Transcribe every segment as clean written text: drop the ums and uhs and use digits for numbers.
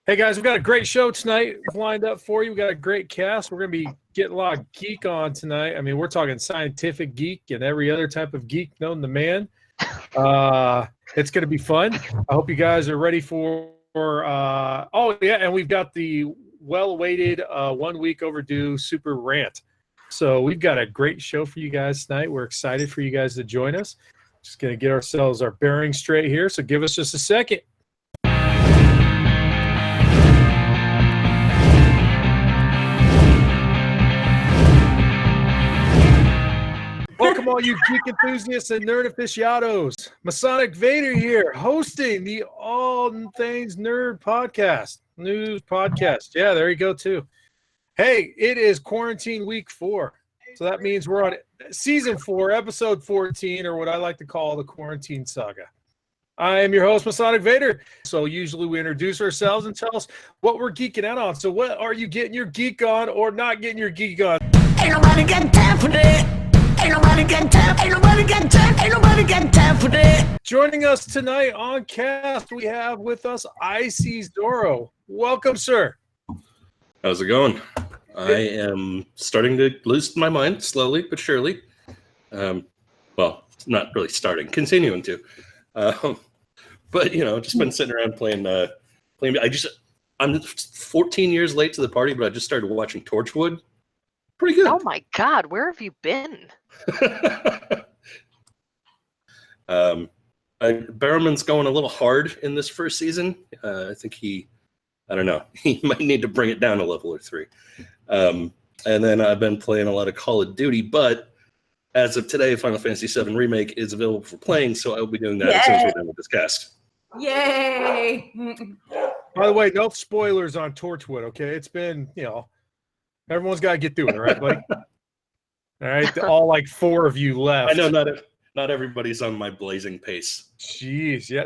Hey guys, we've got a great show tonight lined up for you. We've got a great cast. We're going to be getting a lot of geek on tonight. I mean, we're talking scientific geek and every other type of geek known to man. It's going to be fun. I hope you guys are ready for and we've got the well-awaited 1 week overdue super rant. So we've got a great show for you guys tonight. We're excited for you guys to join us. Just going to get ourselves our bearings straight here. So give us just a second. Welcome all you geek enthusiasts and nerd aficionados. Masonic Vader here, hosting the All Things Nerd podcast, news podcast. Yeah, there you go too. Hey, it is quarantine week 4. So that means we're on season 4, episode 14, or what I like to call the quarantine saga. I am your host, Masonic Vader. So usually we introduce ourselves and tell us what we're geeking out on. So what are you getting your geek on or not getting your geek on? Ain't nobody got time for that. Ain't nobody got time. Ain't nobody got time. Ain't nobody got time for that. Joining us tonight on cast, we have with us Ices Doro. Welcome, sir. How's it going? I am starting to lose my mind slowly but surely. Well, not really starting, continuing to. But you know, just been sitting around playing. I'm 14 years late to the party, but I just started watching Torchwood. Pretty good. Oh my God, where have you been? Barrowman's going a little hard in this first season. I think he might need to bring it down a level or 3. And then I've been playing a lot of Call of Duty, but as of today, Final Fantasy VII Remake is available for playing, so I will be doing that as soon as we're done with this cast. Yay! By the way, no spoilers on Torchwood, okay? It's been, everyone's got to get through it, right, buddy? All right, all like 4 of you left. I know not everybody's on my blazing pace. Jeez, yeah,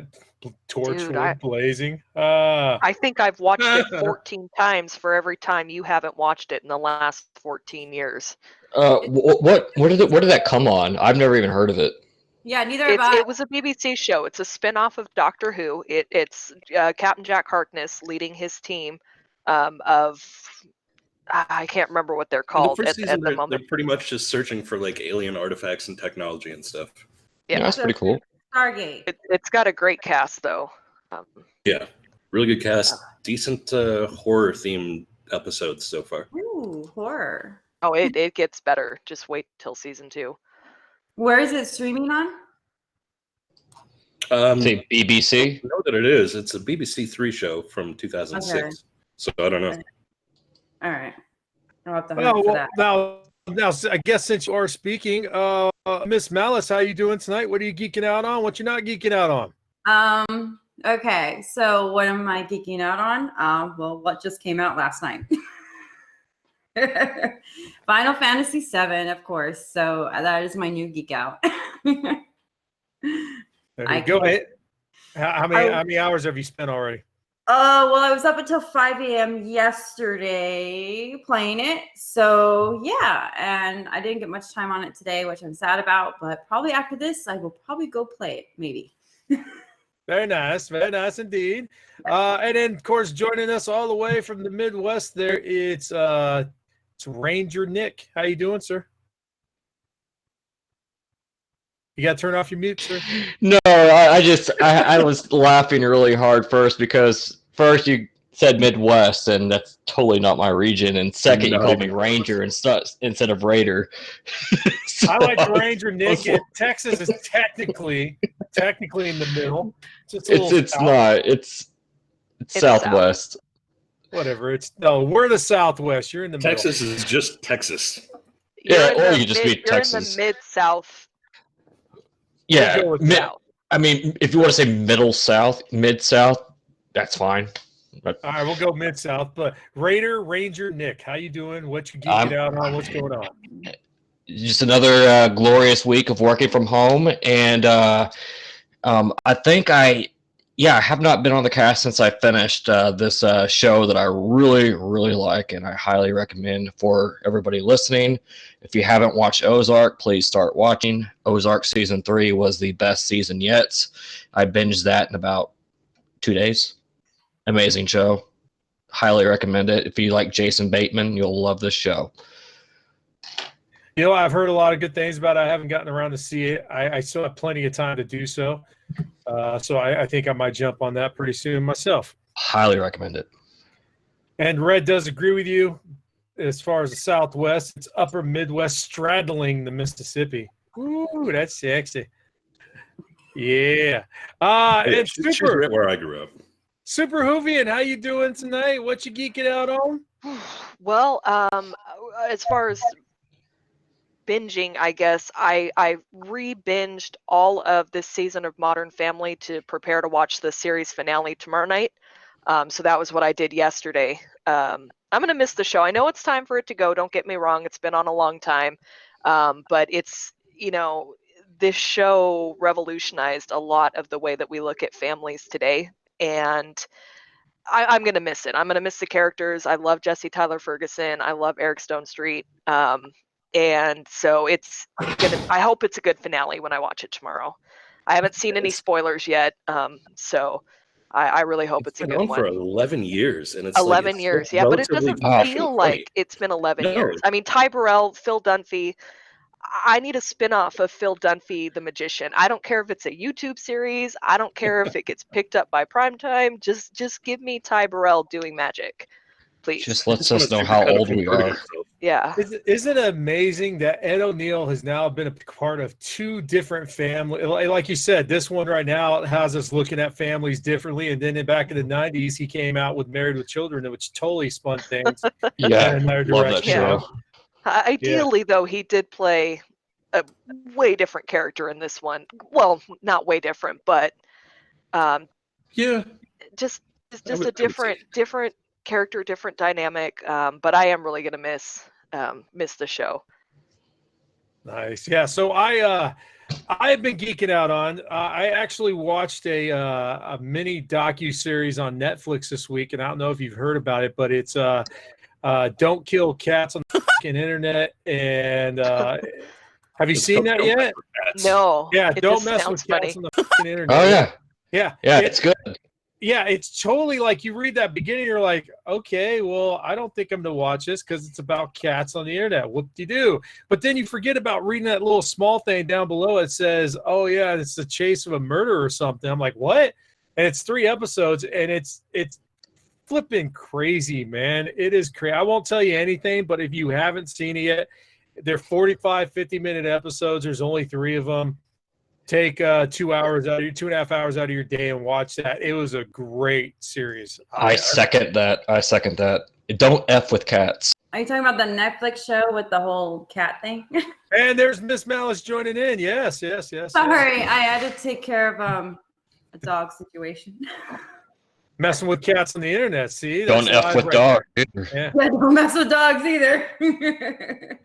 Torchwood Dude, blazing. I think I've watched it 14 times for every time you haven't watched it in the last 14 years. Where did that come on? I've never even heard of it. Yeah, neither have I. It was a BBC show. It's a spin-off of Doctor Who. It's Captain Jack Harkness leading his team of I can't remember what they're called The first at season, the moment. They're pretty much just searching for like alien artifacts and technology and stuff. Yeah, that's pretty cool. Stargate. It's got a great cast though. Yeah, really good cast. Decent horror themed episodes so far. Ooh, horror. Oh, it gets better. Just wait till season 2. Where is it streaming on? Say BBC? I know that it is. It's a BBC 3 show from 2006. Okay. So I don't know. All right. I'll have to hunt for that. Now, I guess since you are speaking, Miss Malice, how you doing tonight? What are you geeking out on? What you're not geeking out on? Okay. So what am I geeking out on? Well, what just came out last night? Final Fantasy VII, of course. So that is my new geek out. There you go. How many hours have you spent already? Well, I was up until 5 a.m. yesterday playing it. So, yeah, and I didn't get much time on it today, which I'm sad about. But probably after this, I will probably go play it, maybe. Very nice indeed. And then, of course, joining us all the way from the Midwest there, it's Ranger Nick. How you doing, sir? You got to turn off your mute, sir. No, I was laughing really hard first because first you said Midwest, and that's totally not my region. And second, you called me Ranger instead of Raider. I like Ranger Nick. And Texas is technically in the middle. It's not. It's Southwest. South. Whatever. We're the Southwest. You're in the middle. Texas is just Texas. Yeah, or you just be Texas. You're in the mid-South. Yeah, I mean, if you want to say mid-South, that's fine. But, all right, we'll go mid-South. But Ranger Nick, how you doing? What you geeking out on? What's going on? Just another glorious week of working from home, and I think I have not been on the cast since I finished this show that I really, really like, and I highly recommend for everybody listening. If you haven't watched Ozark, please start watching. Ozark Season 3 was the best season yet. I binged that in about 2 days. Amazing show. highly recommend it. If you like Jason Bateman, you'll love this show. You know, I've heard a lot of good things about it. I haven't gotten around to see it. I still have plenty of time to do so. So I think I might jump on that pretty soon myself. Highly recommend it. And Red does agree with you as far as the Southwest. It's upper Midwest straddling the Mississippi. Ooh, that's sexy. Yeah. And She's Super, right where I grew up. Super Hoovian, how you doing tonight? What you geeking out on? Well, as far as binging, I guess I re-binged all of this season of Modern Family to prepare to watch the series finale tomorrow night. So that was what I did yesterday. I'm gonna miss the show. I know it's time for it to go. Don't get me wrong; it's been on a long time, but it's, you know, this show revolutionized a lot of the way that we look at families today, and I'm gonna miss it. I'm gonna miss the characters. I love Jesse Tyler Ferguson. I love Eric Stone Street. And so I hope it's a good finale when I watch it tomorrow. I haven't seen any spoilers yet, so I really hope it's a been good on one. for 11 years, and it's 11 like, years, it's yeah, but it relatively doesn't fresh and feel funny. like it's been 11 No. years. I mean, Ty Burrell, Phil Dunphy. I need a spin-off of Phil Dunphy, the magician. I don't care if it's a YouTube series. I don't care if it gets picked up by Primetime. Just give me Ty Burrell doing magic, please. Just lets Just wanna us know see how kind of old we converting are. himself. Yeah. Isn't it amazing that Ed O'Neill has now been a part of two different families? Like you said, this one right now has us looking at families differently. And then back in the 90s, he came out with Married with Children, which totally spun things Yeah, in another love that direction. show. Ideally, though, he did play a way different character in this one. Well, not way different, but Yeah. just I would a say. different character, different dynamic. But I am really gonna miss the show. Nice. Yeah. So I've been geeking out on. I actually watched a mini docu-series on Netflix this week, and I don't know if you've heard about it, but it's Don't Kill Cats on the fucking internet. And have you It's seen called that Don't yet? Mess with Cats. No. Yeah, it don't just mess sounds with cats funny. on the fucking internet. Oh yeah, Yeah. yeah, it's good. Yeah, it's totally like you read that beginning, you're like, okay, well, I don't think I'm going to watch this because it's about cats on the internet. Whoop-de-doo. But then you forget about reading that little small thing down below. It says, oh, yeah, it's the chase of a murder or something. I'm like, what? And it's 3 episodes, and it's flipping crazy, man. It is crazy. I won't tell you anything, but if you haven't seen it yet, they're 45, 50-minute episodes. There's only 3 of them. Take 2 hours out of your 2.5 hours out of your day and watch that. It was a great series. I second that. Don't F with cats. Are you talking about the Netflix show with the whole cat thing? And there's Miss Malice joining in. Yes. Sorry, I had to take care of a dog situation. Messing with cats on the internet. See, Don't That's F live with right dogs. there. Yeah. Yeah, don't mess with dogs either.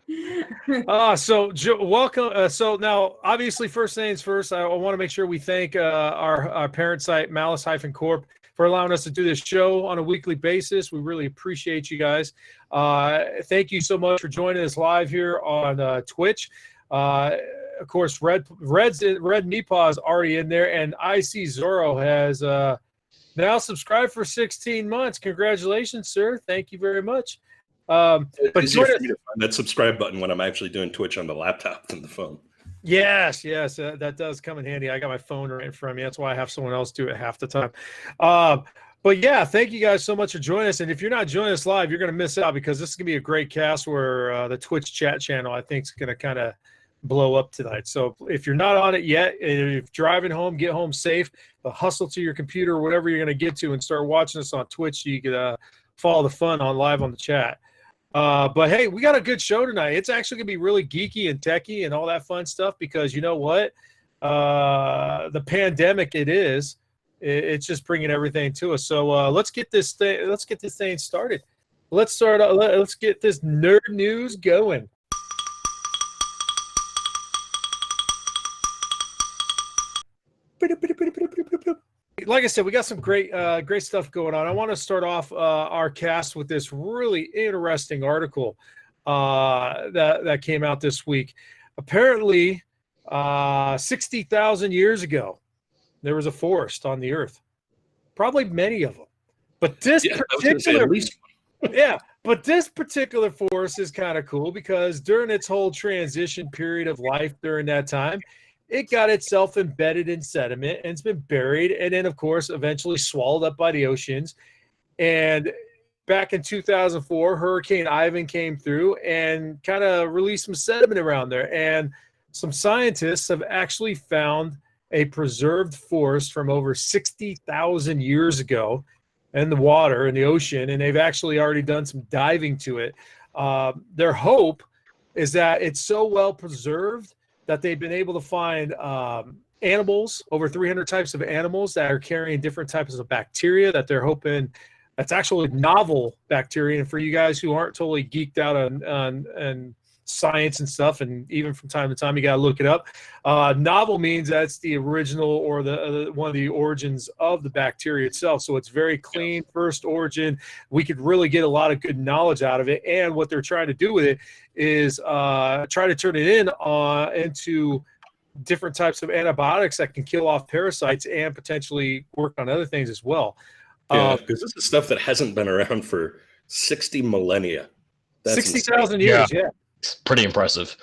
So welcome. So now, obviously, first things first, I want to make sure we thank our parent site, Malice-Corp, for allowing us to do this show on a weekly basis. We really appreciate you guys. Thank you so much for joining us live here on Twitch. Of course, Red Meepaw is already in there, and I see Zorro has now subscribed for 16 months. Congratulations, sir. Thank you very much. But It's easier for me to find that subscribe button when I'm actually doing Twitch on the laptop than the phone. Yes, that does come in handy. I got my phone right in front of me. That's why I have someone else do it half the time. But yeah, thank you guys so much for joining us. And if you're not joining us live, you're going to miss out because this is going to be a great cast where the Twitch chat channel, I think, is going to kind of blow up tonight. So if you're not on it yet, and if you're driving home, get home safe, hustle to your computer or whatever you're going to get to and start watching us on Twitch so you can follow the fun on live on the chat. But hey, we got a good show tonight. It's actually gonna be really geeky and techy and all that fun stuff because you know what? The pandemic it's just bringing everything to us. So let's get this thing started. Let's get this nerd news going. Like I said, we got some great stuff going on. I want to start off our cast with this really interesting article that came out this week. Apparently, 60,000 years ago, there was a forest on the Earth. Probably many of them. But this Yeah, I was gonna say particular at least yeah, but this particular forest is kind of cool because during its whole transition period of life during that time, it got itself embedded in sediment and it's been buried and then, of course, eventually swallowed up by the oceans. And back in 2004, Hurricane Ivan came through and kind of released some sediment around there. And some scientists have actually found a preserved forest from over 60,000 years ago in the water, in the ocean, and they've actually already done some diving to it. Their hope is that it's so well preserved that they've been able to find animals, over 300 types of animals that are carrying different types of bacteria that they're hoping that's actually novel bacteria. And for you guys who aren't totally geeked out on science and stuff, and even from time to time you got to look it up, novel means that's the original or the one of the origins of the bacteria itself. So it's very clean, first origin. We could really get a lot of good knowledge out of it. And what they're trying to do with it is try to turn it into different types of antibiotics that can kill off parasites and potentially work on other things as well. Yeah, because this is stuff that hasn't been around for 60 millennia. That's 60,000 years, yeah. It's pretty impressive.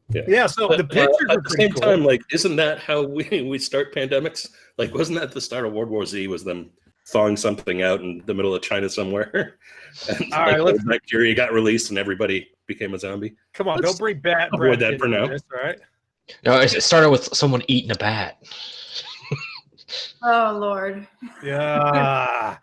Yeah, so But, the pictures at are the pretty same cool. time, like, isn't that how we start pandemics? Like, wasn't that the start of World War Z? Was them thawing something out in the middle of China somewhere, and All right, like, bacteria got released and everybody became a zombie? Come on, Let's don't bring bat. avoid that for now. This, all right. No, it started with someone eating a bat. Oh Lord. Yeah.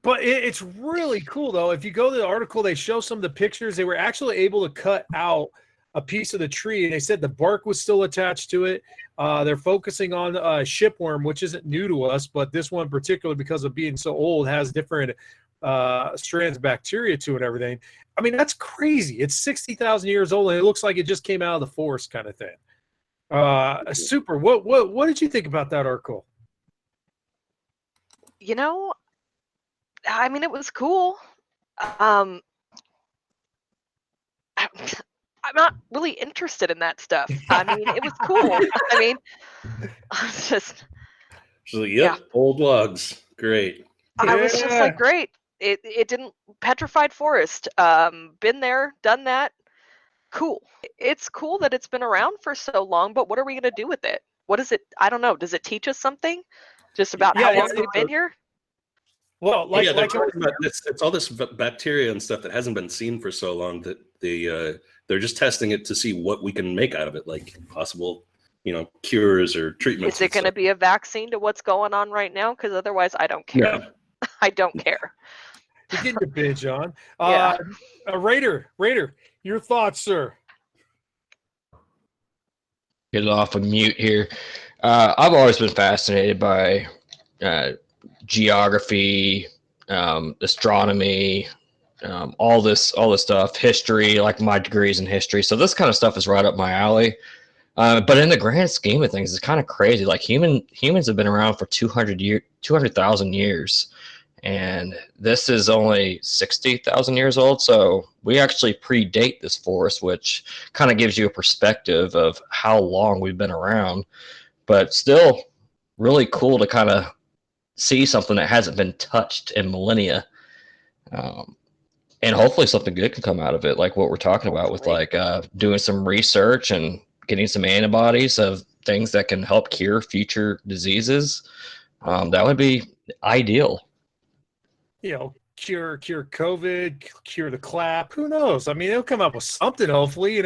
But it's really cool, though. If you go to the article, they show some of the pictures. They were actually able to cut out a piece of the tree, and they said the bark was still attached to it. They're focusing on shipworm, which isn't new to us, but this one in particular, because of being so old, has different strands of bacteria to it and everything. I mean, that's crazy. It's 60,000 years old, and it looks like it just came out of the forest kind of thing. Super. What did you think about that article? You know, I mean, it was cool. I'm not really interested in that stuff. I mean, it was cool. I mean, just She's like, yep, old logs, great. I was just like, great. It didn't petrified forest. Been there, done that. Cool. It's cool that it's been around for so long, but what are we gonna do with it? What is it? I don't know. Does it teach us something? Just about how long we've been here? Well, They're talking about this. It's all this bacteria and stuff that hasn't been seen for so long that they're just testing it to see what we can make out of it, like possible, cures or treatments. Is it going to be a vaccine to what's going on right now? Because otherwise, I don't care. No. I don't care. You're getting your binge on. Yeah. Raider, your thoughts, sir? Get it off of mute here. I've always been fascinated by geography, astronomy, all this stuff, history. Like my degree's in history, so this kind of stuff is right up my alley. But in the grand scheme of things, it's kind of crazy. Like humans have been around for 200,000 years, and this is only 60,000 years old. So we actually predate this forest, which kind of gives you a perspective of how long we've been around. But still, really cool to kind of see something that hasn't been touched in millennia, and hopefully something good can come out of it, like what we're talking about with like doing some research and getting some antibodies of things that can help cure future diseases. That would be ideal. Cure COVID, cure the clap. Who knows? I mean, they'll come up with something, hopefully.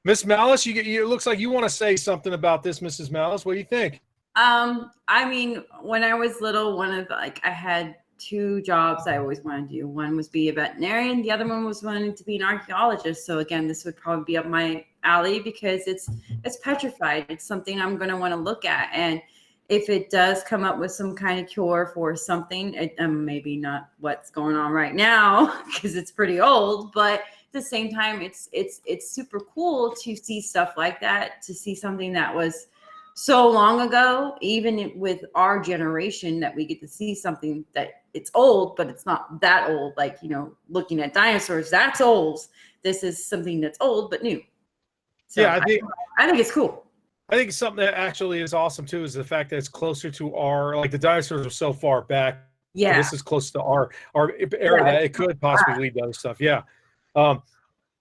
Miss Malice, it looks like you want to say something about this, Mrs. Malice. What do you think? I mean, when I was little, I had two jobs I always wanted to do. One was be a veterinarian. The other one was wanting to be an archaeologist. So again, this would probably be up my alley because it's petrified. It's something I'm going to want to look at. And if it does come up with some kind of cure for something, maybe not what's going on right now because it's pretty old, but at the same time, it's super cool to see stuff like that, to see something that was so long ago, even with our generation, that we get to see something that it's old, but it's not that old. Like, looking at dinosaurs, that's old. This is something that's old, but new. So yeah, I think it's cool. I think something that actually is awesome too is the fact that it's closer to the dinosaurs are so far back Yeah. So this is close to our era that it could possibly lead to other stuff. Yeah. All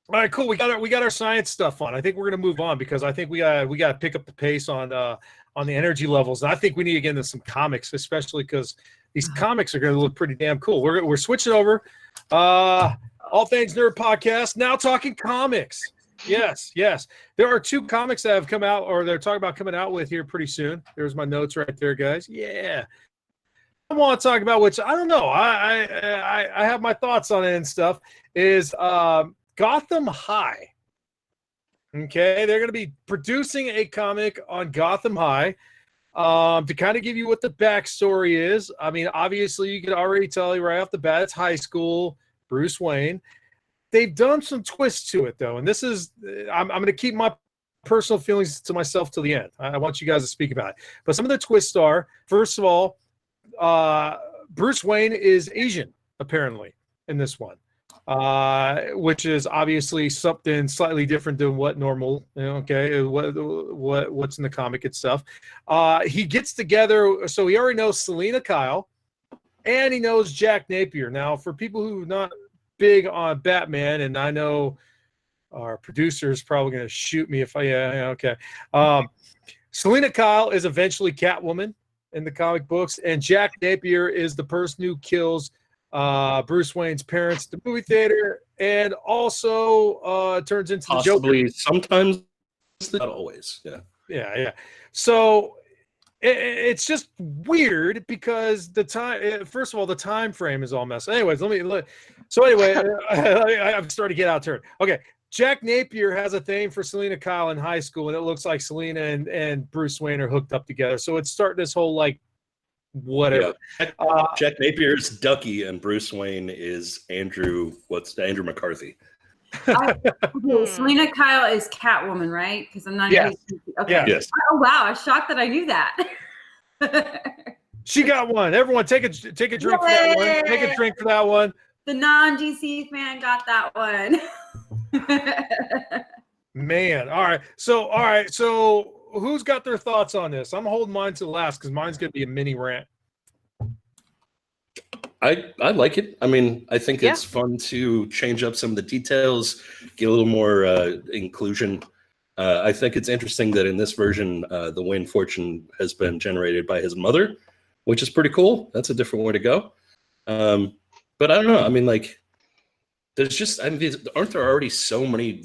right, cool. We got our science stuff on. I think we're gonna move on because I think we got to pick up the pace on the energy levels. And I think we need to get into some comics, especially because these comics are gonna look pretty damn cool. We're switching over. All Things Nerd Podcast, now talking comics. Yes. There are 2 comics that have come out, or they're talking about coming out with here pretty soon. There's my notes right there, guys. Yeah. I want to talk about, which I don't know. I have my thoughts on it and stuff, is Gotham High. Okay, they're going to be producing a comic on Gotham High. To kind of give you what the backstory is. I mean, obviously, you can already tell you right off the bat, it's high school, Bruce Wayne. They've done some twists to it, though, and this is I'm going to keep my personal feelings to myself till the end. I want you guys to speak about it. But some of the twists are, first of all, Bruce Wayne is Asian, apparently, in this one, which is obviously something slightly different than what normal, okay, what's in the comic and stuff. He gets together, so he already knows Selina Kyle, and he knows Jack Napier. Now, for people who are not big on Batman, and I know our producer is probably going to shoot me if okay. Selina Kyle is eventually Catwoman in the comic books, and Jack Napier is the person who kills Bruce Wayne's parents at the movie theater, and also turns into possibly the Joker. Sometimes, not always. Yeah. So it's just weird because the time. First of all, the time frame is all messed. Anyways, I'm starting to get out turn. Okay. Jack Napier has a thing for Selina Kyle in high school, and it looks like Selina and Bruce Wayne are hooked up together. So it's starting this whole whatever. Yeah. Jack Napier is Ducky, and Bruce Wayne is Andrew McCarthy. Selina Kyle is Catwoman, right? Because I'm not. Yes. Okay. Yeah. Yes. Oh wow! I'm shocked that I knew that. She got one. Everyone, take a drink for that one. Take a drink for that one. The non-DC fan got that one. Man, all right. So who's got their thoughts on this? I'm holding mine to the last because mine's going to be a mini rant. I like it. I mean, I think it's fun to change up some of the details, get a little more inclusion. I think it's interesting that in this version, the Wayne fortune has been generated by his mother, which is pretty cool. That's a different way to go. But I don't know. I mean, there's just, aren't there already so many,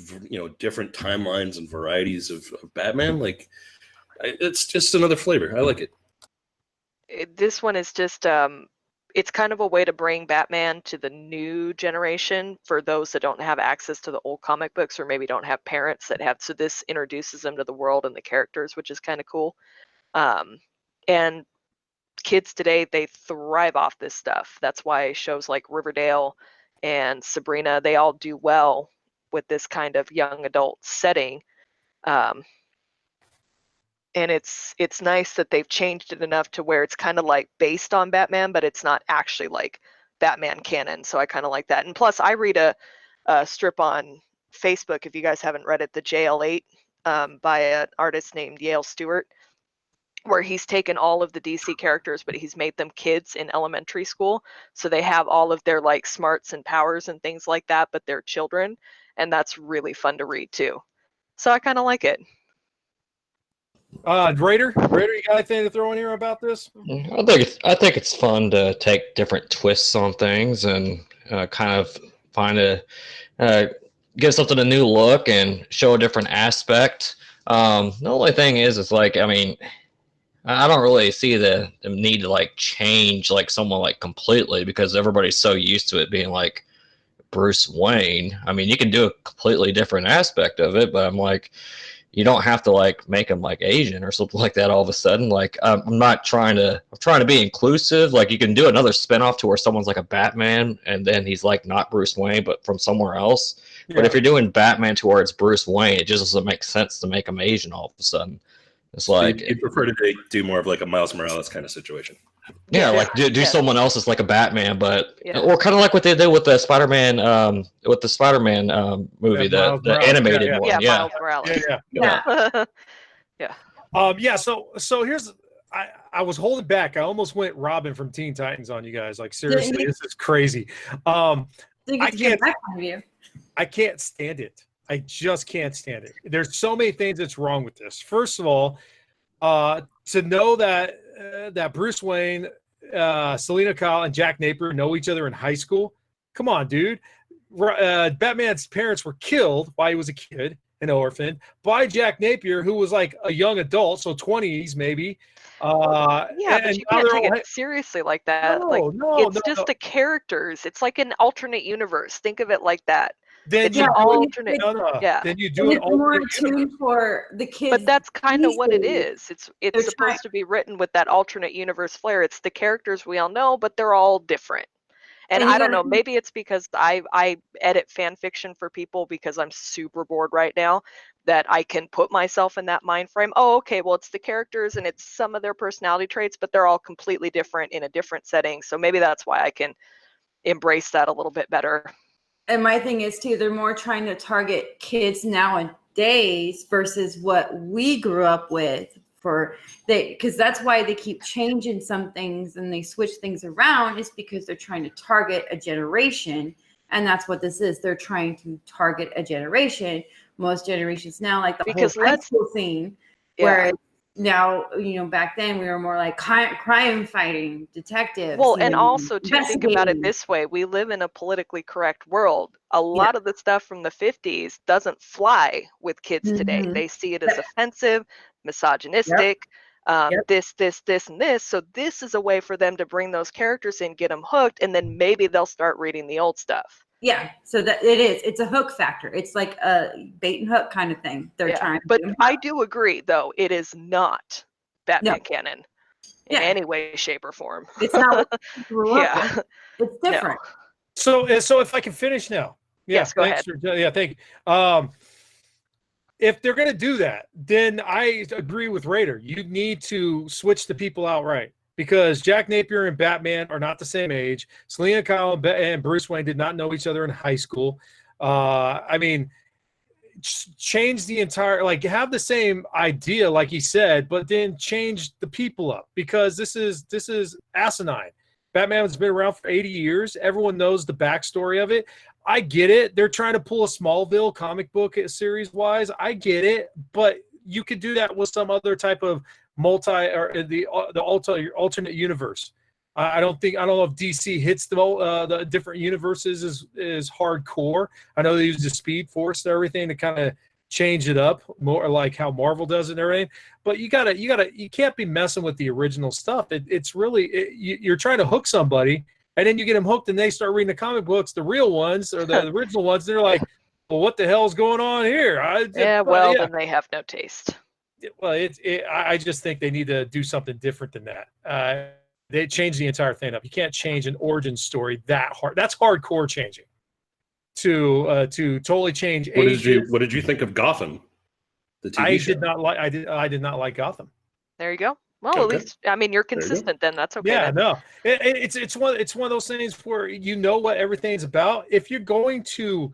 different timelines and varieties of Batman? It's just another flavor. I like it. This one is just, it's kind of a way to bring Batman to the new generation for those that don't have access to the old comic books or maybe don't have parents that have. So this introduces them to the world and the characters, which is kind of cool. And kids today, they thrive off this stuff. That's why shows like Riverdale and Sabrina, they all do well with this kind of young adult setting. And it's nice that they've changed it enough to where it's kind of like based on Batman, but it's not actually like Batman canon. So I kind of like that. And plus, I read a strip on Facebook, if you guys haven't read it, the JL8 by an artist named Yale Stewart, where he's taken all of the DC characters, but he's made them kids in elementary school. So they have all of their smarts and powers and things like that, but they're children. And that's really fun to read too. So I kind of like it. Raider, you got anything to throw in here about this? I think it's fun to take different twists on things and kind of give something a new look and show a different aspect. The only thing is I don't really see the need to change someone completely because everybody's so used to it being Bruce Wayne. I mean, you can do a completely different aspect of it, but I'm you don't have to make him Asian or something like that all of a sudden. I'm trying to be inclusive. You can do another spinoff to where someone's a Batman and then he's not Bruce Wayne, but from somewhere else. Yeah. But if you're doing Batman towards Bruce Wayne, it just doesn't make sense to make him Asian all of a sudden. It's you prefer to do more of a Miles Morales kind of situation. Yeah, do someone else as a Batman, but or kind of like what they did with the Spider-Man, movie, the animated one. Miles Morales. Yeah. So here's I was holding back. I almost went Robin from Teen Titans on you guys. Like seriously, this is crazy. I can't stand it. I just can't stand it. There's so many things that's wrong with this. First of all, to know that Bruce Wayne, Selina Kyle, and Jack Napier know each other in high school. Come on, dude. Batman's parents were killed while he was a kid, an orphan, by Jack Napier, who was like a young adult, so 20s maybe. But you can't take it seriously like that. It's just the characters. It's like an alternate universe. Think of it like that. Then it's an alternate. Then you do it more tuned for the kids. But that's kind of what it is. It's supposed to be written with that alternate universe flair. It's the characters we all know, but they're all different. And I don't know, maybe it's because I edit fan fiction for people because I'm super bored right now, that I can put myself in that mind frame. Oh, okay, well, it's the characters and it's some of their personality traits, but they're all completely different in a different setting. So maybe that's why I can embrace that a little bit better. And my thing is, too, they're more trying to target kids nowadays versus what we grew up with. Because that's why they keep changing some things and they switch things around, is because they're trying to target a generation. And that's what this is. They're trying to target a generation. Most generations now, like the whole high school scene, where now, back then we were more like crime fighting detectives. Well, and also to think about it this way, we live in a politically correct world. A lot of the stuff from the 50s doesn't fly with kids today. They see it as offensive, misogynistic, this, and this. So this is a way for them to bring those characters in, get them hooked, and then maybe they'll start reading the old stuff. Yeah, so that it's a hook factor. It's like a bait and hook kind of thing. They're trying to but I do agree, though, it is not Batman canon in any way, shape, or form. It's not what grew up with. It's different. No. So if I can finish now. Yes, go ahead. Thank you. If they're going to do that, then I agree with Raider. You need to switch the people outright. Because Jack Napier and Batman are not the same age. Selina Kyle and Bruce Wayne did not know each other in high school. Change the entire, have the same idea, like he said, but then change the people up, because this is asinine. Batman has been around for 80 years. Everyone knows the backstory of it. I get it. They're trying to pull a Smallville comic book series wise. I get it, but you could do that with some other type of the alternate universe. I don't know if DC hits the different universes is hardcore. I know they use the Speed Force and everything to kind of change it up more like how Marvel does it and everything. But you can't be messing with the original stuff. You're trying to hook somebody, and then you get them hooked and they start reading the comic books, the real ones or the original ones. They're like, well, what the hell's going on here? Then they have no taste. Well, I just think they need to do something different than that. They changed the entire thing up. You can't change an origin story that hard. That's hardcore changing. To totally change. What did you think of Gotham? The TV show? I did not like Gotham. There you go. Well, at least you're consistent. Then that's okay. Yeah, no, it's one of those things where you know what everything's about. If you're going to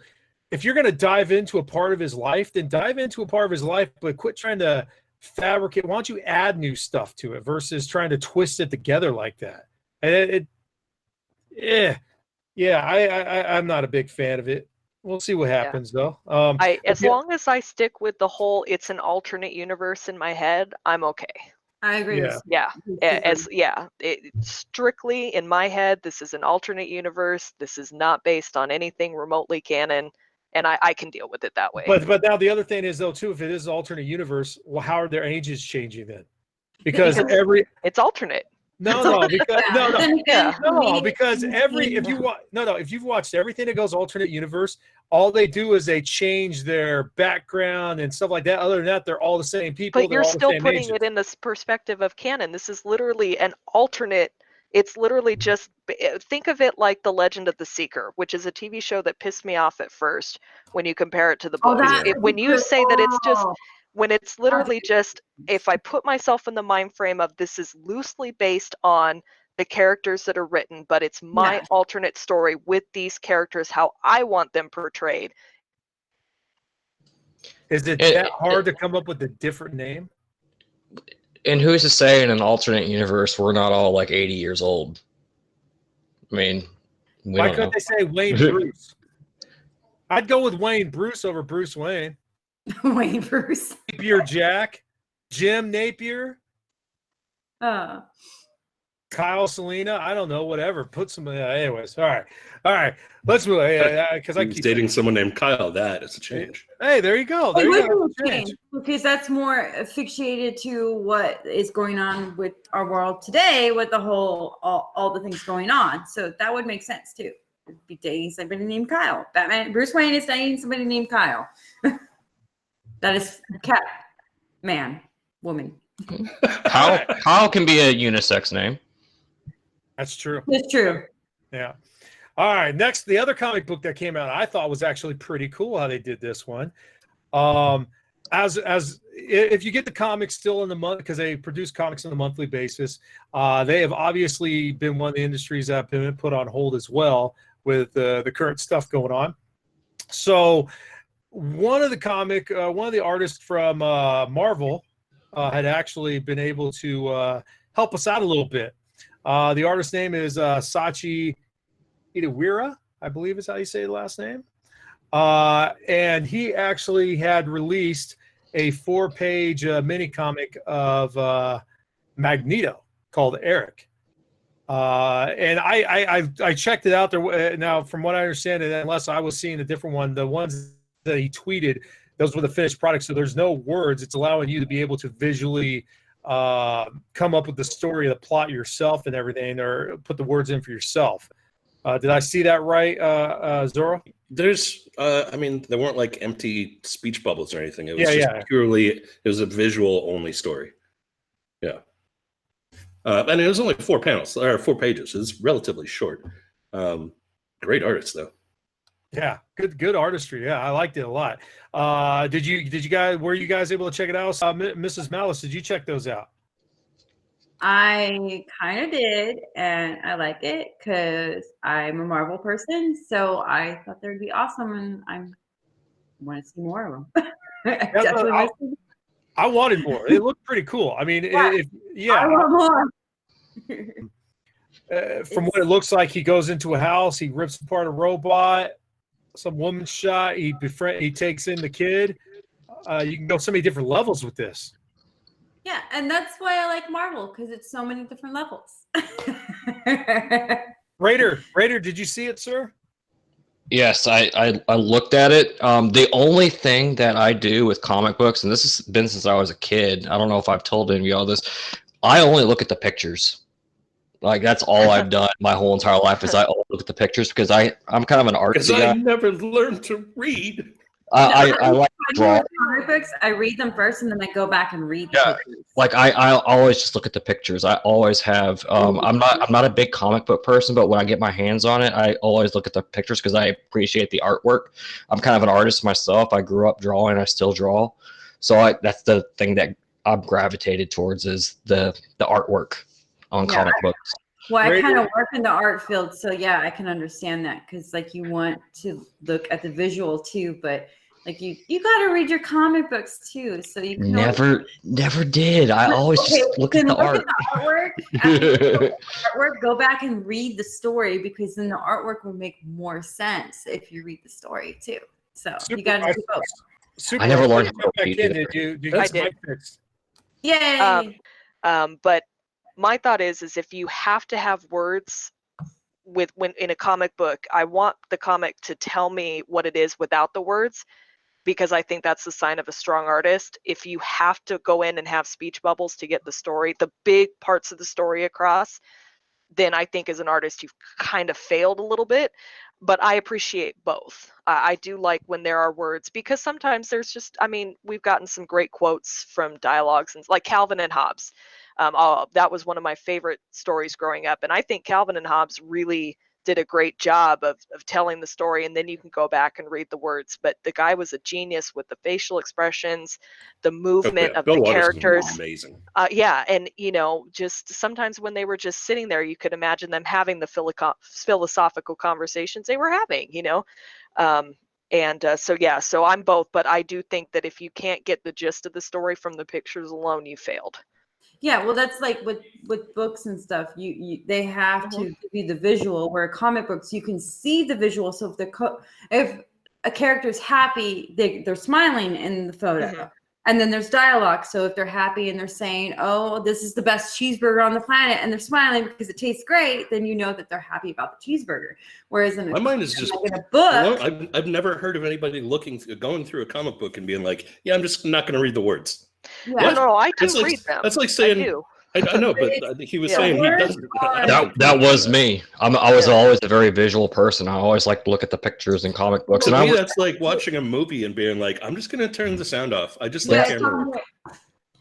dive into a part of his life, then dive into a part of his life, but quit trying to fabricate. Why don't you add new stuff to it versus trying to twist it together like that? And I'm not a big fan of it. We'll see what happens though. As long as I stick with the whole, it's an alternate universe in my head, I'm okay. I agree. Strictly in my head, this is an alternate universe. This is not based on anything remotely canon. And I can deal with it that way. But now the other thing is though too, if it is an alternate universe, well, how are their ages changing then? Because it's alternate. Because if you've watched everything that goes alternate universe, all they do is they change their background and stuff like that. Other than that, they're all the same people. But you're still putting it in this perspective of canon. This is literally an alternate. It's literally just, think of it like The Legend of the Seeker, which is a TV show that pissed me off at first when you compare it to the books. When you say that it's just, when it's literally just, if I put myself in the mind frame of this is loosely based on the characters that are written, but it's my alternate story with these characters, how I want them portrayed. Is it that hard to come up with a different name? And who's to say in an alternate universe we're not all like 80 years old? I mean, we Why don't couldn't know. they say Wayne Bruce? I'd go with Wayne Bruce over Bruce Wayne. Wayne Bruce. Napier Jack, Jim Napier, Oh. Kyle Selina. I don't know, whatever. Put some. Anyways, all right. Let's move. Because I He's keep dating someone named Kyle. That is a change. Hey, there you go. There you go. Change. Because that's more asphyxiated to what is going on with our world today, with the whole all the things going on. So that would make sense too. Be dating somebody named Kyle. Bruce Wayne is dating somebody named Kyle. That is cat, man, woman. Kyle can be a unisex name. That's true. It's true. Yeah. All right. Next, the other comic book that came out, I thought was actually pretty cool how they did this one. As if you get the comics still in the month, because they produce comics on a monthly basis, they have obviously been one of the industries that have been put on hold as well with the current stuff going on. So one of the artists from Marvel had actually been able to help us out a little bit. The artist's name is Sachi Itawira, I believe is how you say the last name. And he actually had released a 4-page mini comic of Magneto called Eric. And I checked it out there. Now, from what I understand, and unless I was seeing a different one, the ones that he tweeted, those were the finished products. So there's no words. It's allowing you to be able to visually come up with the story, the plot yourself and everything, or put the words in for yourself. Did I see that right, Zoro? There's, there weren't like empty speech bubbles or anything. It was it was a visual only story. Yeah. And it was only 4 pages. It's relatively short. Great artist though. Yeah, good artistry. Yeah, I liked it a lot. Did you guys, were you guys able to check it out? Mrs. Malice, did you check those out? I kind of did, and I like it because I'm a Marvel person. So I thought they'd be awesome, and I want to see more of them. I wanted more. It looked pretty cool. I mean, I want more. From what it looks like, he goes into a house, he rips apart a robot, some woman shot, he takes in the kid. You can go so many different levels with this. Yeah, and that's why I like Marvel, because it's so many different levels. Raider, did you see it, sir? Yes, I looked at it. The only thing that I do with comic books, and this has been since I was a kid, I don't know if I've told any of y'all this, I only look at the pictures. Like, that's all I've done my whole entire life is I only look at the pictures because I'm kind of an artsy guy. I never learned to read. I like to draw. Comic books, I read them first and then I go back and read the pictures. Like I always just look at the pictures. I always have. I'm not a big comic book person, but when I get my hands on it, I always look at the pictures because I appreciate the artwork. I'm kind of an artist myself. I grew up drawing. I still draw, so that's the thing that I'm gravitated towards is the artwork on comic books. Well, I kind of work in the art field, so yeah, I can understand that because like you want to look at the visual too, but like you got to read your comic books too, so you can never did. I always just look at the art. Artwork. Go back and read the story because then the artwork will make more sense if you read the story too. So you got to do both. I never learned how to read. Did you I did. Yay! But my thought is if you have to have words when in a comic book, I want the comic to tell me what it is without the words, because I think that's the sign of a strong artist. If you have to go in and have speech bubbles to get the story, the big parts of the story across, then I think as an artist you've kind of failed a little bit. But I appreciate both. I do like when there are words, because sometimes there's just, we've gotten some great quotes from dialogues, and like Calvin and Hobbes. That was one of my favorite stories growing up. And I think Calvin and Hobbes really did a great job of telling the story, and then you can go back and read the words. But the guy was a genius with the facial expressions, the movement of the characters. Amazing. And just sometimes when they were just sitting there, you could imagine them having the philosophical conversations they were having. So I'm both, but I do think that if you can't get the gist of the story from the pictures alone, you failed. Yeah, well, that's like with books and stuff. They have to give you the visual. Where comic books, you can see the visual. So if a character's happy, they're smiling in the photo, and then there's dialogue. So if they're happy and they're saying, "Oh, this is the best cheeseburger on the planet," and they're smiling because it tastes great, then you know that they're happy about the cheeseburger. Whereas in my mind is just in a book, I've never heard of anybody going through a comic book and being like, "Yeah, I'm just not going to read the words." yeah. No, I do That's read them. That's like saying, I know, but he was saying he doesn't. That was me. I was always a very visual person. I always like to look at the pictures in comic books. To And me, that's like watching a movie and being like, I'm just going to turn the sound off. I just Yeah, like camera work.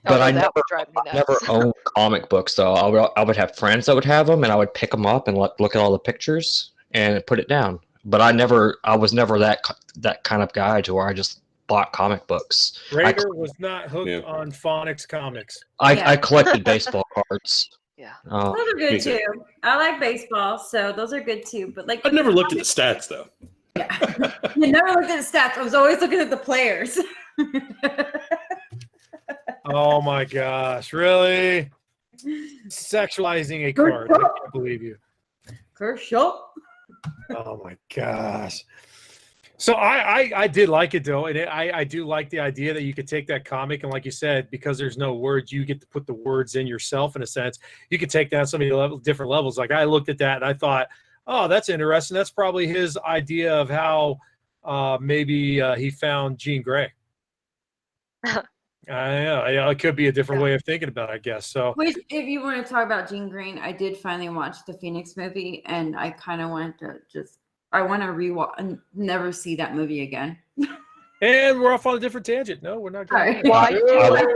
But I that would drive me nuts. never owned comic books, though. I would have friends that would have them, and I would pick them up and look at all the pictures and put it down. But I was never that kind of guy to where I just bought comic books. Raider was not hooked on phonics comics. I collected baseball cards. Yeah. those are good too. I like baseball, so those are good too. But like, I've never looked at the stats though. Yeah, you never looked at the stats. I was always looking at the players. Oh my gosh, really? Sexualizing a card. I can't believe you. Kershaw. Oh my gosh. So I did like it though, and I do like the idea that you could take that comic and, like you said, because there's no words, you get to put the words in yourself in a sense. You could take that so many different levels. Like I looked at that and I thought, oh, that's interesting. That's probably his idea of how maybe he found Jean Grey. It could be a different way of thinking about it, I guess. So, Which, if you want to talk about Jean Grey, I did finally watch the Phoenix movie, and I kind of wanted to I want to rewatch and never see that movie again. And we're off on a different tangent. No, we're not going. Sorry. Well, I do like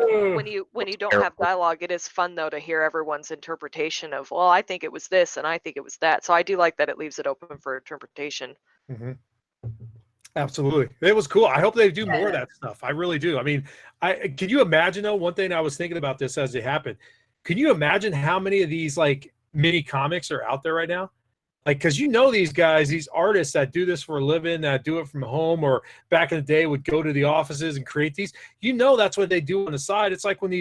when you don't have dialogue, it is fun though to hear everyone's interpretation of, well, I think it was this and I think it was that. So I do like that it leaves it open for interpretation. Mm-hmm. Absolutely. It was cool. I hope they do more of that stuff. I really do. I mean, can you imagine though, one thing I was thinking about this as it happened, can you imagine how many of these like mini comics are out there right now? Like, because these guys, these artists that do this for a living, that do it from home, or back in the day would go to the offices and create these. That's what they do on the side. It's like when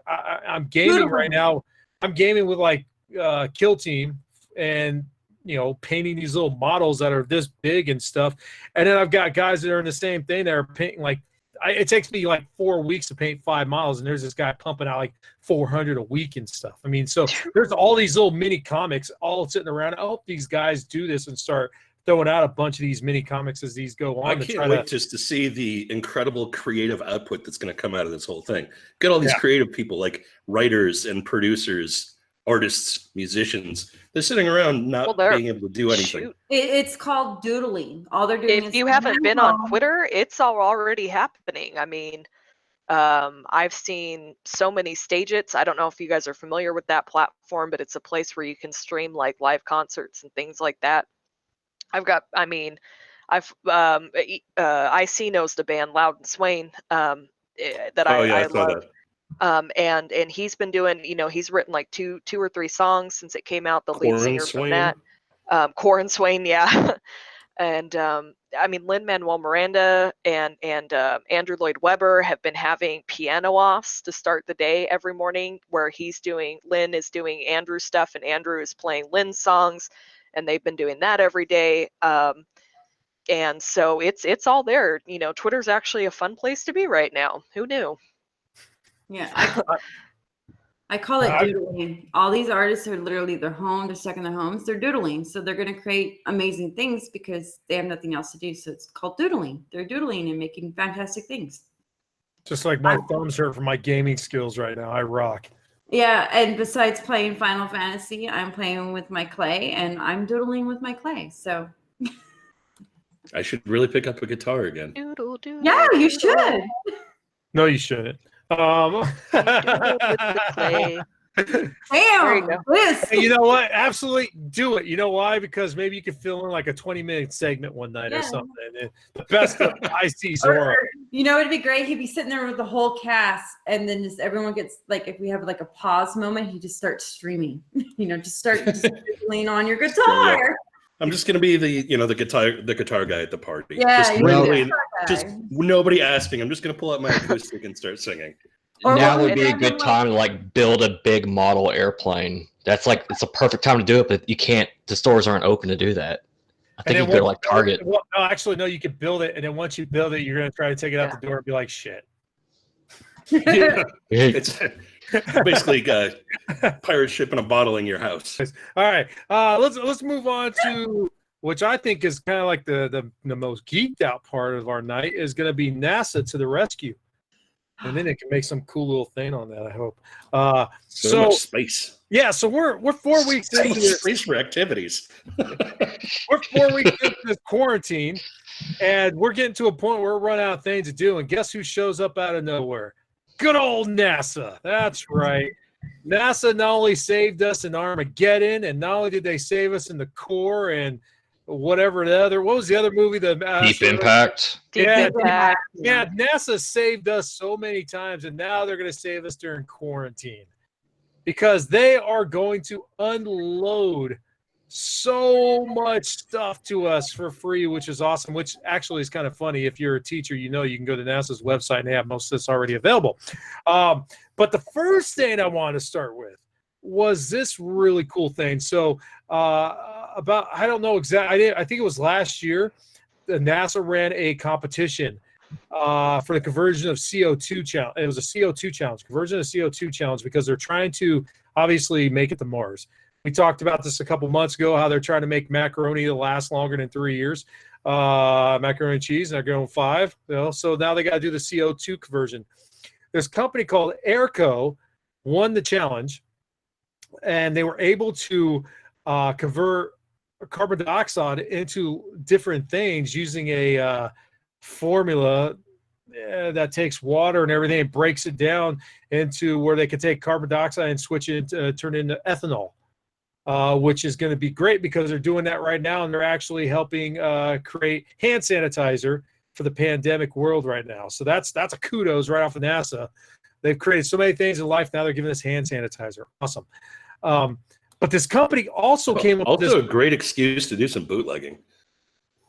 I'm gaming right now. I'm gaming with like Kill Team and painting these little models that are this big and stuff. And then I've got guys that are in the same thing that are painting like. It takes me like 4 weeks to paint 5 models, and there's this guy pumping out like 400 a week and stuff. I mean, so there's all these little mini comics all sitting around. I hope these guys do this and start throwing out a bunch of these mini comics as these go on. I can't wait just to see the incredible creative output that's going to come out of this whole thing. Get all these creative people like writers and producers, artists, musicians. They're sitting around not being able to do anything. It's called doodling. All they're doing is. If you haven't been on Twitter, it's already happening. I mean, I've seen so many Stagits. I don't know if you guys are familiar with that platform, but it's a place where you can stream like live concerts and things like that. IC knows the band Loud and Swain that I love. And he's been doing, he's written like two or three songs since it came out. The lead singer from that, Quaran Swain, yeah. And Lin-Manuel Miranda and Andrew Lloyd Webber have been having piano offs to start the day every morning, where Lin is doing Andrew stuff and Andrew is playing Lin's songs, and they've been doing that every day. And so it's all there. Twitter's actually a fun place to be right now. Who knew? Yeah, I call it doodling. All these artists are literally they're stuck in their homes. They're doodling, so they're going to create amazing things because they have nothing else to do. So it's called doodling. They're doodling and making fantastic things. Just like my thumbs hurt for my gaming skills right now. I rock. Yeah, and besides playing Final Fantasy, I'm playing with my clay and I'm doodling with my clay. So I should really pick up a guitar again. Doodle, doodle, yeah, you should. No, you shouldn't. Damn. You know what? Absolutely do it. You know why? Because maybe you could fill in like a 20-minute segment one night or something. And the best of IC Zora. It'd be great. He'd be sitting there with the whole cast, and then just everyone gets like, if we have like a pause moment, he just starts streaming. Just start lean on your guitar. Yeah. I'm just gonna be the guitar guy at the party. Yeah, just nobody asking. I'm just gonna pull out my acoustic and start singing. Or now what would if be a I'm good like- time to like build a big model airplane. That's like it's a perfect time to do it, but you can't. The stores aren't open to do that. I think you go to like Target. Well, no, actually, no. You can build it, and then once you build it, you're going to try to take it out Yeah. the door and be like, "Shit." It's basically a pirate ship in a bottle in your house. All right, let's move on to which I think is kind of like the most geeked out part of our night is going to be NASA to the rescue, and then it can make some cool little thing on that. I hope. So much space. Yeah, so we're 4 weeks into this. Space for activities. We're 4 weeks into this quarantine, and we're getting to a point where we're running out of things to do. And guess who shows up out of nowhere? Good old NASA. That's right. NASA not only saved us in Armageddon, and not only did they save us in the core and whatever the other. What was the other movie? The Deep Impact. Deep Yeah, Impact. Yeah, NASA saved us so many times, and now they're going to save us during quarantine because they are going to unload so much stuff to us for free, which is awesome, which actually is kind of funny. If you're a teacher, you know you can go to NASA's website and they have most of this already available. But the first thing I want to start with was this really cool thing. So about, I don't know exactly, I think it was last year, NASA ran a competition for the conversion of CO2 challenge. It was a CO2 challenge, conversion of CO2 challenge, because they're trying to obviously make it to Mars. We talked about this a couple months ago, how they're trying to make macaroni to last longer than 3 years. Macaroni and cheese, and they're going 5. You know, so now they got to do the CO2 conversion. This company called Airco won the challenge, and they were able to convert carbon dioxide into different things using a formula that takes water and everything and breaks it down into where they can take carbon dioxide and switch it, turn it into ethanol. Which is going to be great because they're doing that right now, and they're actually helping create hand sanitizer for the pandemic world right now. So that's a kudos right off of NASA. They've created so many things in life. Now they're giving us hand sanitizer. Awesome. But this company also came up with this. Also a great excuse to do some bootlegging.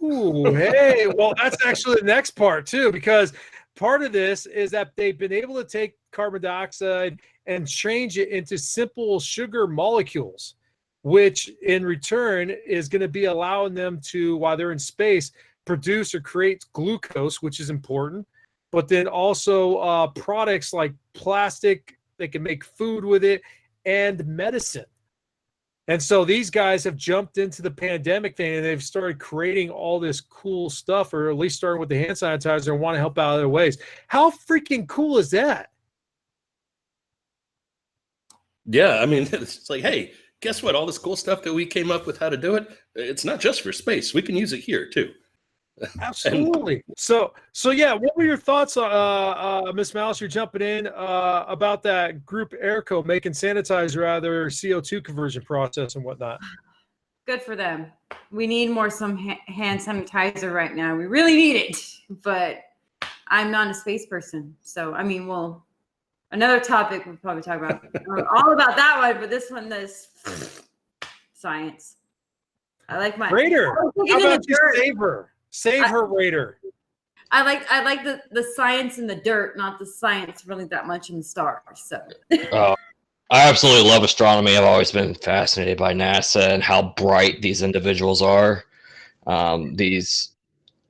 Ooh, hey, well, that's actually the next part too, because part of this is that they've been able to take carbon dioxide and change it into simple sugar molecules, which in return is going to be allowing them to, while they're in space, produce or create glucose, which is important, but then also products like plastic, they can make food with it, and medicine. And so these guys have jumped into the pandemic thing, and they've started creating all this cool stuff, or at least starting with the hand sanitizer, and want to help out other ways. How freaking cool is that? Yeah, I mean, it's like, hey, guess what? All this cool stuff that we came up with how to do it, it's not just for space. We can use it here too. Absolutely. So yeah, what were your thoughts, Miss Malice? You're jumping in about that group Airco making sanitizer out of their CO2 conversion process and whatnot. Good for them. We need more some hand sanitizer right now. We really need it, but I'm not a space person. So, I mean, well, another topic we'll probably talk about all about that one, but this one is science. I like my Raider. How about you save her? Save her, Raider. I like the science in the dirt, not the science really that much in the stars. So I absolutely love astronomy. I've always been fascinated by NASA and how bright these individuals are. These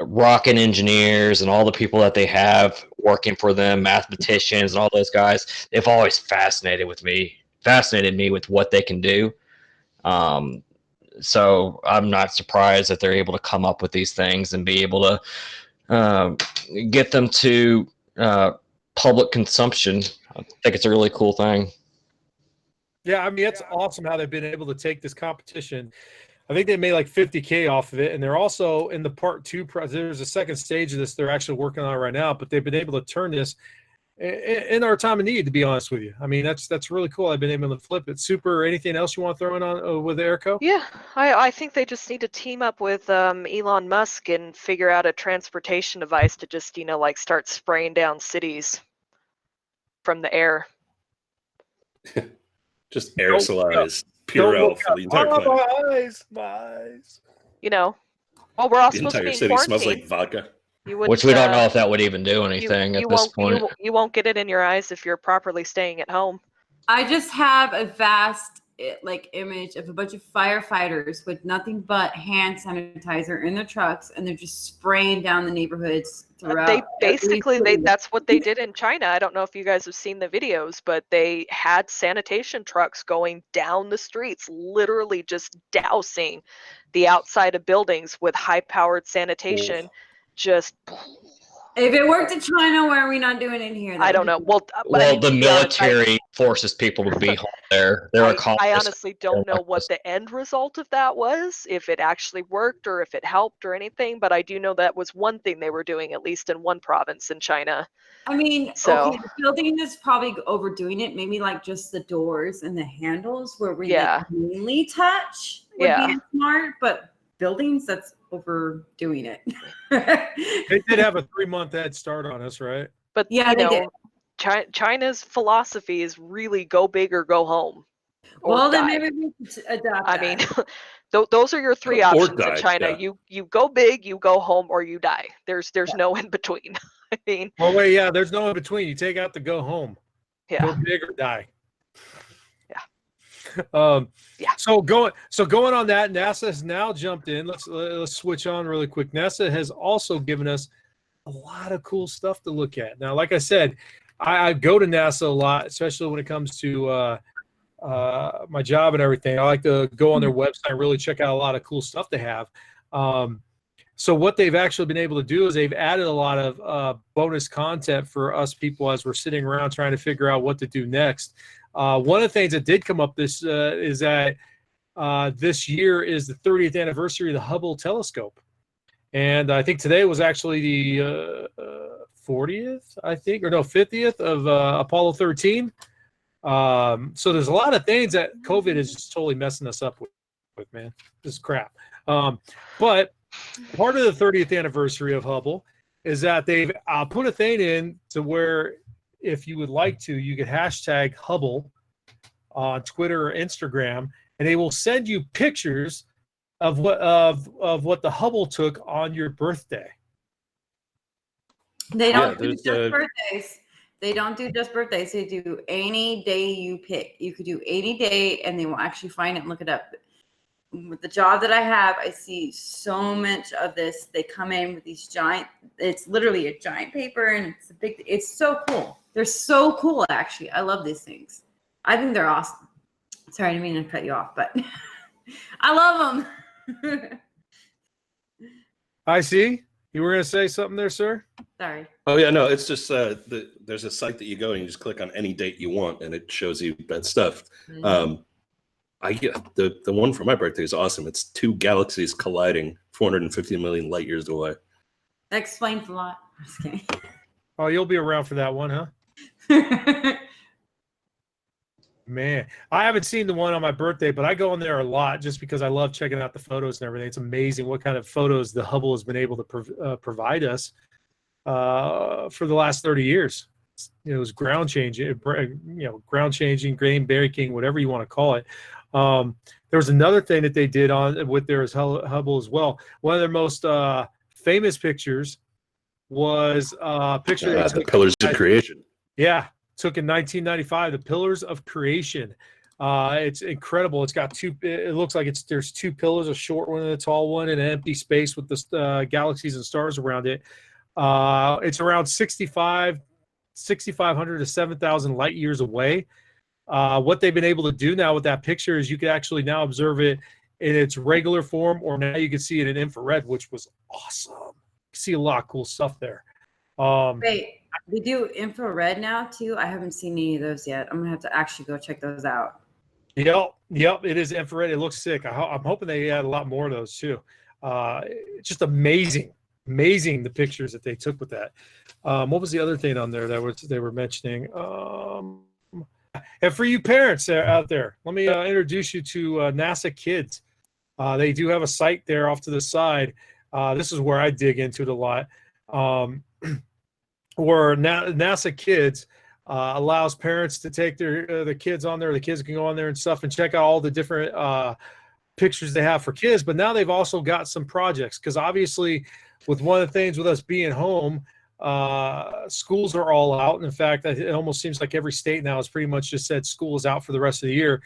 rocket engineers and all the people that they have working for them, mathematicians and all those guys, they've always fascinated me with what they can do. So I'm not surprised that they're able to come up with these things and be able to get them to public consumption. I think it's a really cool thing. Yeah, I mean, it's awesome how they've been able to take this competition. I think they made like $50K off of it, and they're also in the part 2. There's a second stage of this they're actually working on right now, but they've been able to turn this in our time of need, to be honest with you. I mean, that's really cool. I've been able to flip it. Super. Anything else you want to throw in on with Airco? Yeah, I think they just need to team up with Elon Musk and figure out a transportation device to just, like start spraying down cities from the air. Just aerosolize Purell for the entire planet. My eyes. Well, we're all The supposed to entire be in city quarantine. smells like vodka. You wouldn't, Which we don't know if that would even do you, anything you at this won't point. you won't get it in your eyes if you're properly staying at home. I just have a vast image of a bunch of firefighters with nothing but hand sanitizer in their trucks, and they're just spraying down the neighborhoods throughout. They basically that's what they did in China. I don't know if you guys have seen the videos, but they had sanitation trucks going down the streets, literally just dousing the outside of buildings with high-powered sanitation. Just If it worked in China, why are we not doing it here? I don't know. Well, Well, I mean, the to be honest, military forces people to be home there. There are I colonists honestly don't know what the end result of that was, if it actually worked or if it helped or anything, but I do know that was one thing they were doing, at least in one province in China. I mean, So- okay, the building is probably overdoing it. Maybe like just the doors and the handles where we Yeah. mainly touch would be smart, but buildings, that's overdoing it. They did have a 3-month head start on us, right? But Yeah, you they know, China's philosophy is really go big or go home. Or Well, then die. maybe we should adopt I that. mean, those are your three Or options die, in China. yeah. You go big, you go home, or you die. There's no in between. I mean, Well, wait, yeah, there's no in between. You take out the go home. yeah. Go big or die. Yeah. Yeah. So going on that, NASA has now jumped in. Let's switch on really quick. NASA has also given us a lot of cool stuff to look at. Now, like I said, I go to NASA a lot, especially when it comes to my job and everything. I like to go on their website and really check out a lot of cool stuff they have. So what they've actually been able to do is they've added a lot of bonus content for us people as we're sitting around trying to figure out what to do next. One of the things that did come up is that this year is the 30th anniversary of the Hubble Telescope. And I think today was actually the 40th, I think, or no, 50th of Apollo 13. So there's a lot of things that COVID is just totally messing us up with, man. This is crap. But part of the 30th anniversary of Hubble is that they've put a thing in to where if you would like to, you could hashtag Hubble on Twitter or Instagram, and they will send you pictures of what the Hubble took on your birthday. They don't do there's, just birthdays. They don't do just birthdays. They do any day you pick. You could do any day, and they will actually find it and look it up. With the job that I have, I see so much of this. They come in with these giant, it's literally a giant paper, and it's so cool. They're so cool, actually. I love these things. I think they're awesome. Sorry, I didn't mean to cut you off, but I love them. I see. You were going to say something there, sir? Sorry. Oh yeah, no, it's just there's a site that you go and you just click on any date you want, and it shows you that stuff. Mm-hmm. I get the one for my birthday is awesome. It's 2 galaxies colliding 450 million light years away. That explains a lot. I'm just kidding. Oh, you'll be around for that one, huh? Man, I haven't seen the one on my birthday, but I go on there a lot just because I love checking out the photos and everything. It's amazing what kind of photos the Hubble has been able to provide us for the last 30 years. It was ground changing, game breaking, whatever you want to call it. There was another thing that they did with their Hubble as well. One of their most famous pictures was a picture The Pillars of Creation. Yeah. Took in 1995, the Pillars of Creation. It's incredible. It's got it looks like there's 2 pillars, a short one and a tall one, and an empty space with the galaxies and stars around it. It's around 6,500 to 7,000 light years away. What they've been able to do now with that picture is you can actually now observe it in its regular form, or now you can see it in infrared, which was awesome. You see a lot of cool stuff there. Wait, we do infrared now too? I haven't seen any of those yet. I'm gonna have to actually go check those out. Yep, it is infrared. It looks sick. I'm hoping they add a lot more of those too. It's just amazing the pictures that they took with that. What was the other thing on there that they were mentioning? And for you parents out there, let me introduce you to NASA Kids. They do have a site there off to the side. This is where I dig into it a lot. Where NASA Kids allows parents to take their kids on there. The kids can go on there and stuff and check out all the different pictures they have for kids. But now they've also got some projects because obviously with one of the things with us being home, schools are all out. In fact, it almost seems like every state now has pretty much just said school is out for the rest of the year,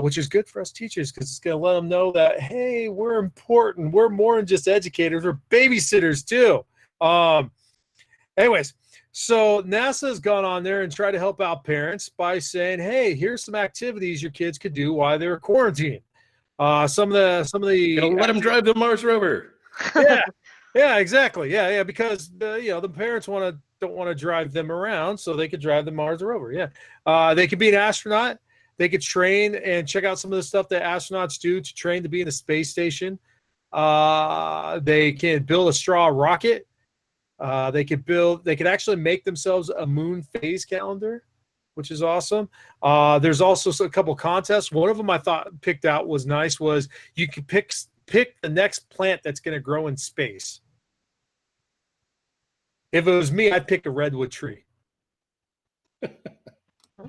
which is good for us teachers because it's going to let them know that, hey, we're important. We're more than just educators. We're babysitters too. Anyways, so NASA has gone on there and tried to help out parents by saying, hey, here's some activities your kids could do while they're quarantined. Some of the Let them drive the Mars rover. Yeah, exactly. Yeah, because the parents don't want to drive them around, so they could drive the Mars rover. Yeah, they could be an astronaut. They could train and check out some of the stuff that astronauts do to train to be in the space station. They can build a straw rocket. They could actually make themselves a moon phase calendar, which is awesome. There's also a couple contests. One of them I thought picked out was nice. Was you could pick the next plant that's going to grow in space. If it was me, I'd pick a redwood tree.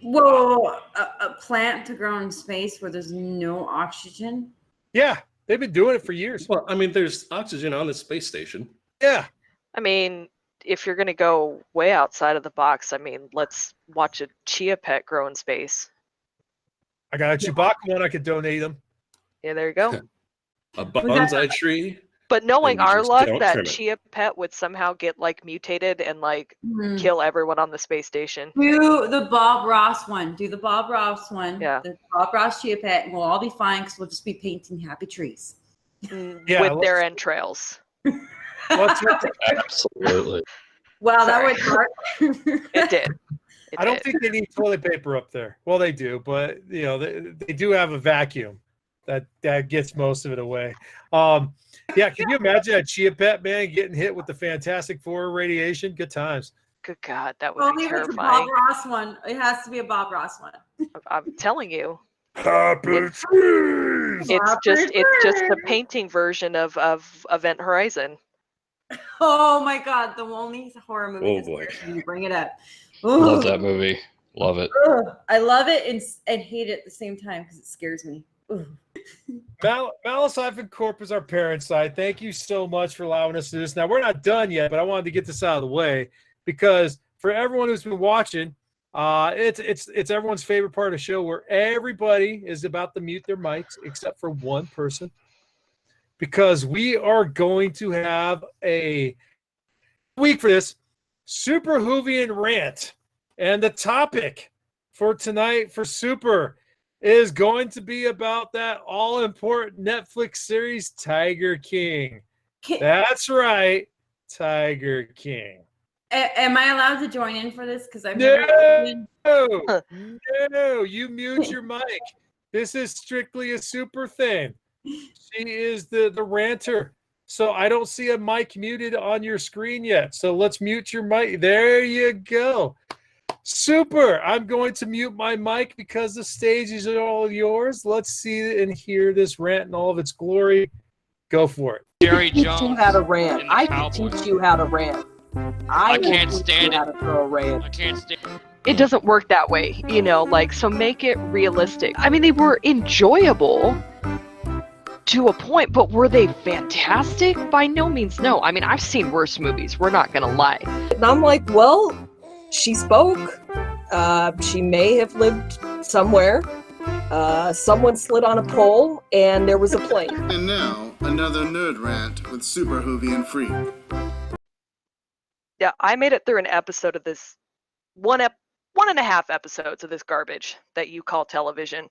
Whoa, a plant to grow in space where there's no oxygen? Yeah, they've been doing it for years. Well, I mean, there's oxygen on the space station. Yeah. I mean, if you're going to go way outside of the box, I mean, let's watch a chia pet grow in space. I got a Chewbacca one. I could donate them. Yeah, there you go. A bonsai tree. But knowing And you our just luck, don't that trim it. chia pet would somehow get like mutated and like kill everyone on the space station. Do the Bob Ross one. Do the Bob Ross one. Yeah. The Bob Ross chia pet, and we'll all be fine because we'll just be painting happy trees. Yeah, with their entrails. Absolutely. Wow, that Sorry. would hurt. It did. I don't think they need toilet paper up there. Well, they do, but they do have a vacuum that gets most of it away. Yeah, can you imagine a chia pet, man, getting hit with the Fantastic Four radiation? Good times. Good God, that would Only be if it's a Bob terrifying. Ross one. It has to be a Bob Ross one. I'm telling you, Happy trees. it's just a painting version of Event Horizon. Oh my God, the only horror movie. Oh, boy. When you bring it up. Love Ooh. that movie. Love it. Ugh. I love it and hate it at the same time because it scares me. Ooh. Malice Corp is our parent side. Thank you so much for allowing us to do this. Now, we're not done yet, but I wanted to get this out of the way because for everyone who's been watching, it's everyone's favorite part of the show where everybody is about to mute their mics except for one person, because we are going to have a week for this Super Hoovian rant. And the topic for tonight for Super is going to be about that all-important Netflix series, Tiger King. That's right, Tiger King. Am I allowed to join in for this? Because I've No, you mute your mic. This is strictly a Super thing. She is the ranter. So I don't see a mic muted on your screen yet. So let's mute your mic. There you go. Super. I'm going to mute my mic because the stage is all yours. Let's see and hear this rant in all of its glory. Go for it. Jerry Jones. Teach you how to rant. and the I can Cowboys. teach you how to rant. I will can't teach stand you how it. to throw a rant. I can't stand. It doesn't work that way, so make it realistic. I mean, they were enjoyable to a point, but were they fantastic? By no means, no. I mean, I've seen worse movies. We're not going to lie. And I'm like, well, she spoke. She may have lived somewhere. Someone slid on a pole, and there was a plane. And now, another nerd rant with Super Hoovian Freak. Yeah, I made it through an episode of this, one and a half episodes of this garbage that you call television.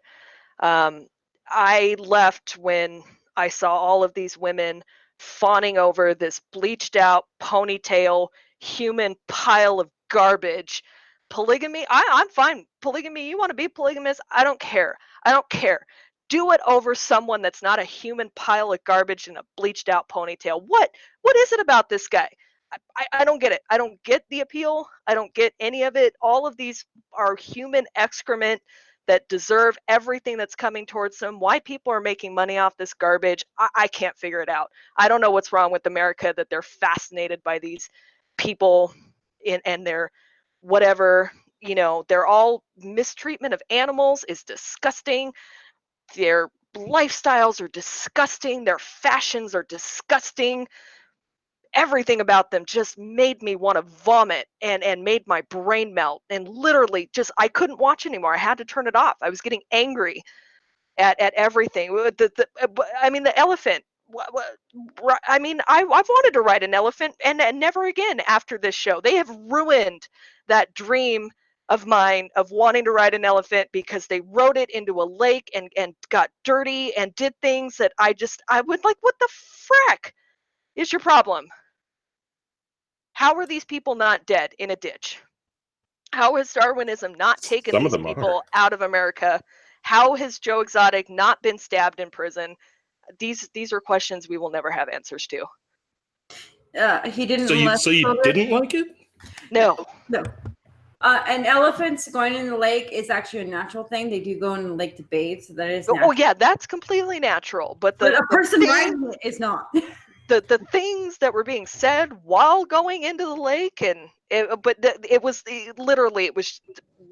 I left when I saw all of these women fawning over this bleached out ponytail human pile of garbage. Polygamy, I'm fine. Polygamy, you want to be polygamous? I don't care. Do it over someone that's not a human pile of garbage and a bleached out ponytail. What is it about this guy? I don't get it. I don't get the appeal. I don't get any of it. All of these are human excrement that deserve everything that's coming towards them. Why people are making money off this garbage, I can't figure it out. I don't know what's wrong with America that they're fascinated by these people and their whatever, they're all mistreatment of animals is disgusting. Their lifestyles are disgusting. Their fashions are disgusting. everything about them just made me want to vomit and made my brain melt, and literally just I couldn't watch anymore. I had to turn it off. I was getting angry at everything. I mean, the elephant. I mean, I've wanted to ride an elephant, and never again after this show. They have ruined that dream of mine of wanting to ride an elephant because they rode it into a lake and got dirty and did things that I would like, what the frack is your problem? How are these people not dead in a ditch? How has Darwinism not taken Some of these them people out of America? How has Joe Exotic not been stabbed in prison? These are questions we will never have answers to. He didn't. So you didn't like it? No. And elephants going in the lake is actually a natural thing. They do go in the lake to bathe, so that is natural. Oh yeah, that's completely natural. But a person riding it is not. the things that were being said while going into the lake, and it was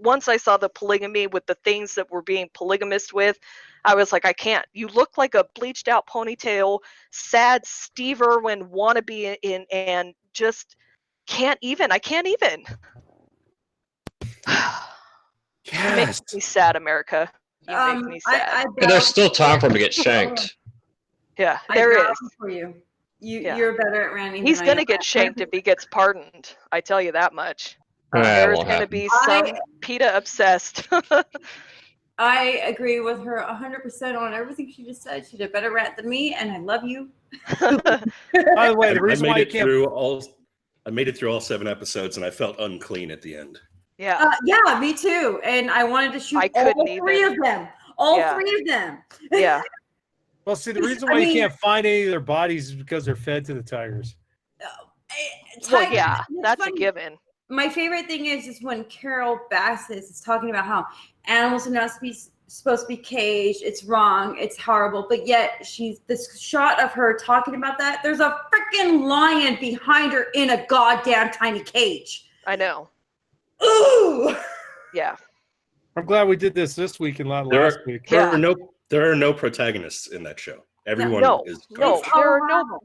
once I saw the polygamy with the things that were being polygamist with, I was like, I can't. You look like a bleached out ponytail, sad Steve Irwin wannabe in, and just can't even. I can't even. You make me sad, America. You make me sad. There's still time for him to get shanked. Yeah, there is. For you. You're better at ranting. He's gonna get shanked if he gets pardoned. I tell you that much. There's gonna be some PETA obsessed. I agree with her 100% on everything she just said. She did a better rant than me, and I love you. By the way, the reason why you can't. I made it through all 7 episodes, and I felt unclean at the end. Yeah. Yeah, me too. And I wanted to shoot all three of them. All 3 of them. Yeah. Well, see, the reason why you can't find any of their bodies is because they're fed to the tigers. Well, yeah, that's a given. My favorite thing is when Carol Bassett is talking about how animals are not supposed to be caged. It's wrong. It's horrible. But yet this shot of her talking about that. There's a freaking lion behind her in a goddamn tiny cage. I know. Ooh. Yeah. I'm glad we did this week and not last week. There are no protagonists in that show. Everyone is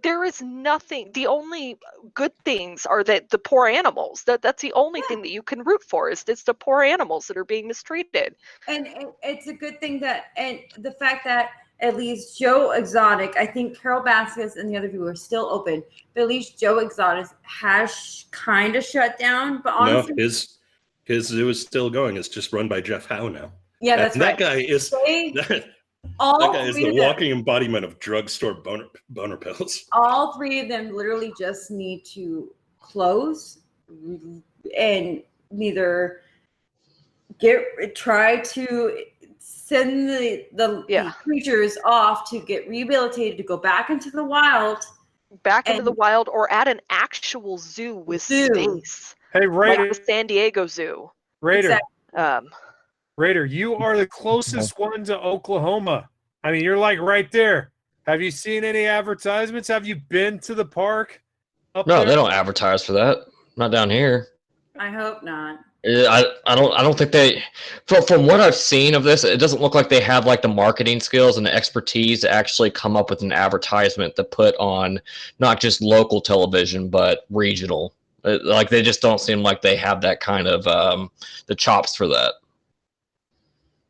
there is nothing. The only good things are that the poor animals. That's the only thing that you can root for is it's the poor animals that are being mistreated. And it's a good thing and the fact that at least Joe Exotic, I think Carol Baskets and the other people are still open, but at least Joe Exotic has kind of shut down. But honestly, no, his zoo is still going. It's just run by Jeff Howe now. Yeah, that's right. That guy is the walking embodiment of drugstore boner pills. All 3 of them literally just need to close and neither try to send the creatures off to get rehabilitated to go back into the wild. Or at an actual zoo with space. Hey, Raider. Like the San Diego Zoo. Raider. Exactly. Raider, you are the closest one to Oklahoma. I mean, you're like right there. Have you seen any advertisements? Have you been to the park? No, they don't advertise for that. Not down here. I hope not. I don't think they. From what I've seen of this, it doesn't look like they have like the marketing skills and the expertise to actually come up with an advertisement to put on not just local television but regional. Like they just don't seem like they have that kind of the chops for that.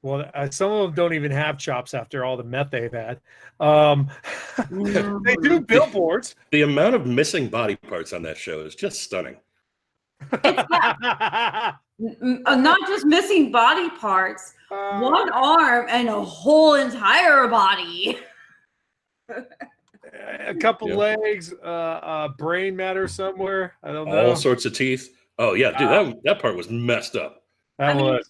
Well, some of them don't even have chops after all the meth they've had. They do billboards. The amount of missing body parts on that show is just stunning. It's not just missing body parts, one arm and a whole entire body. A couple legs, brain matter somewhere. I don't know. All sorts of teeth. Oh yeah, dude, that part was messed up. Was.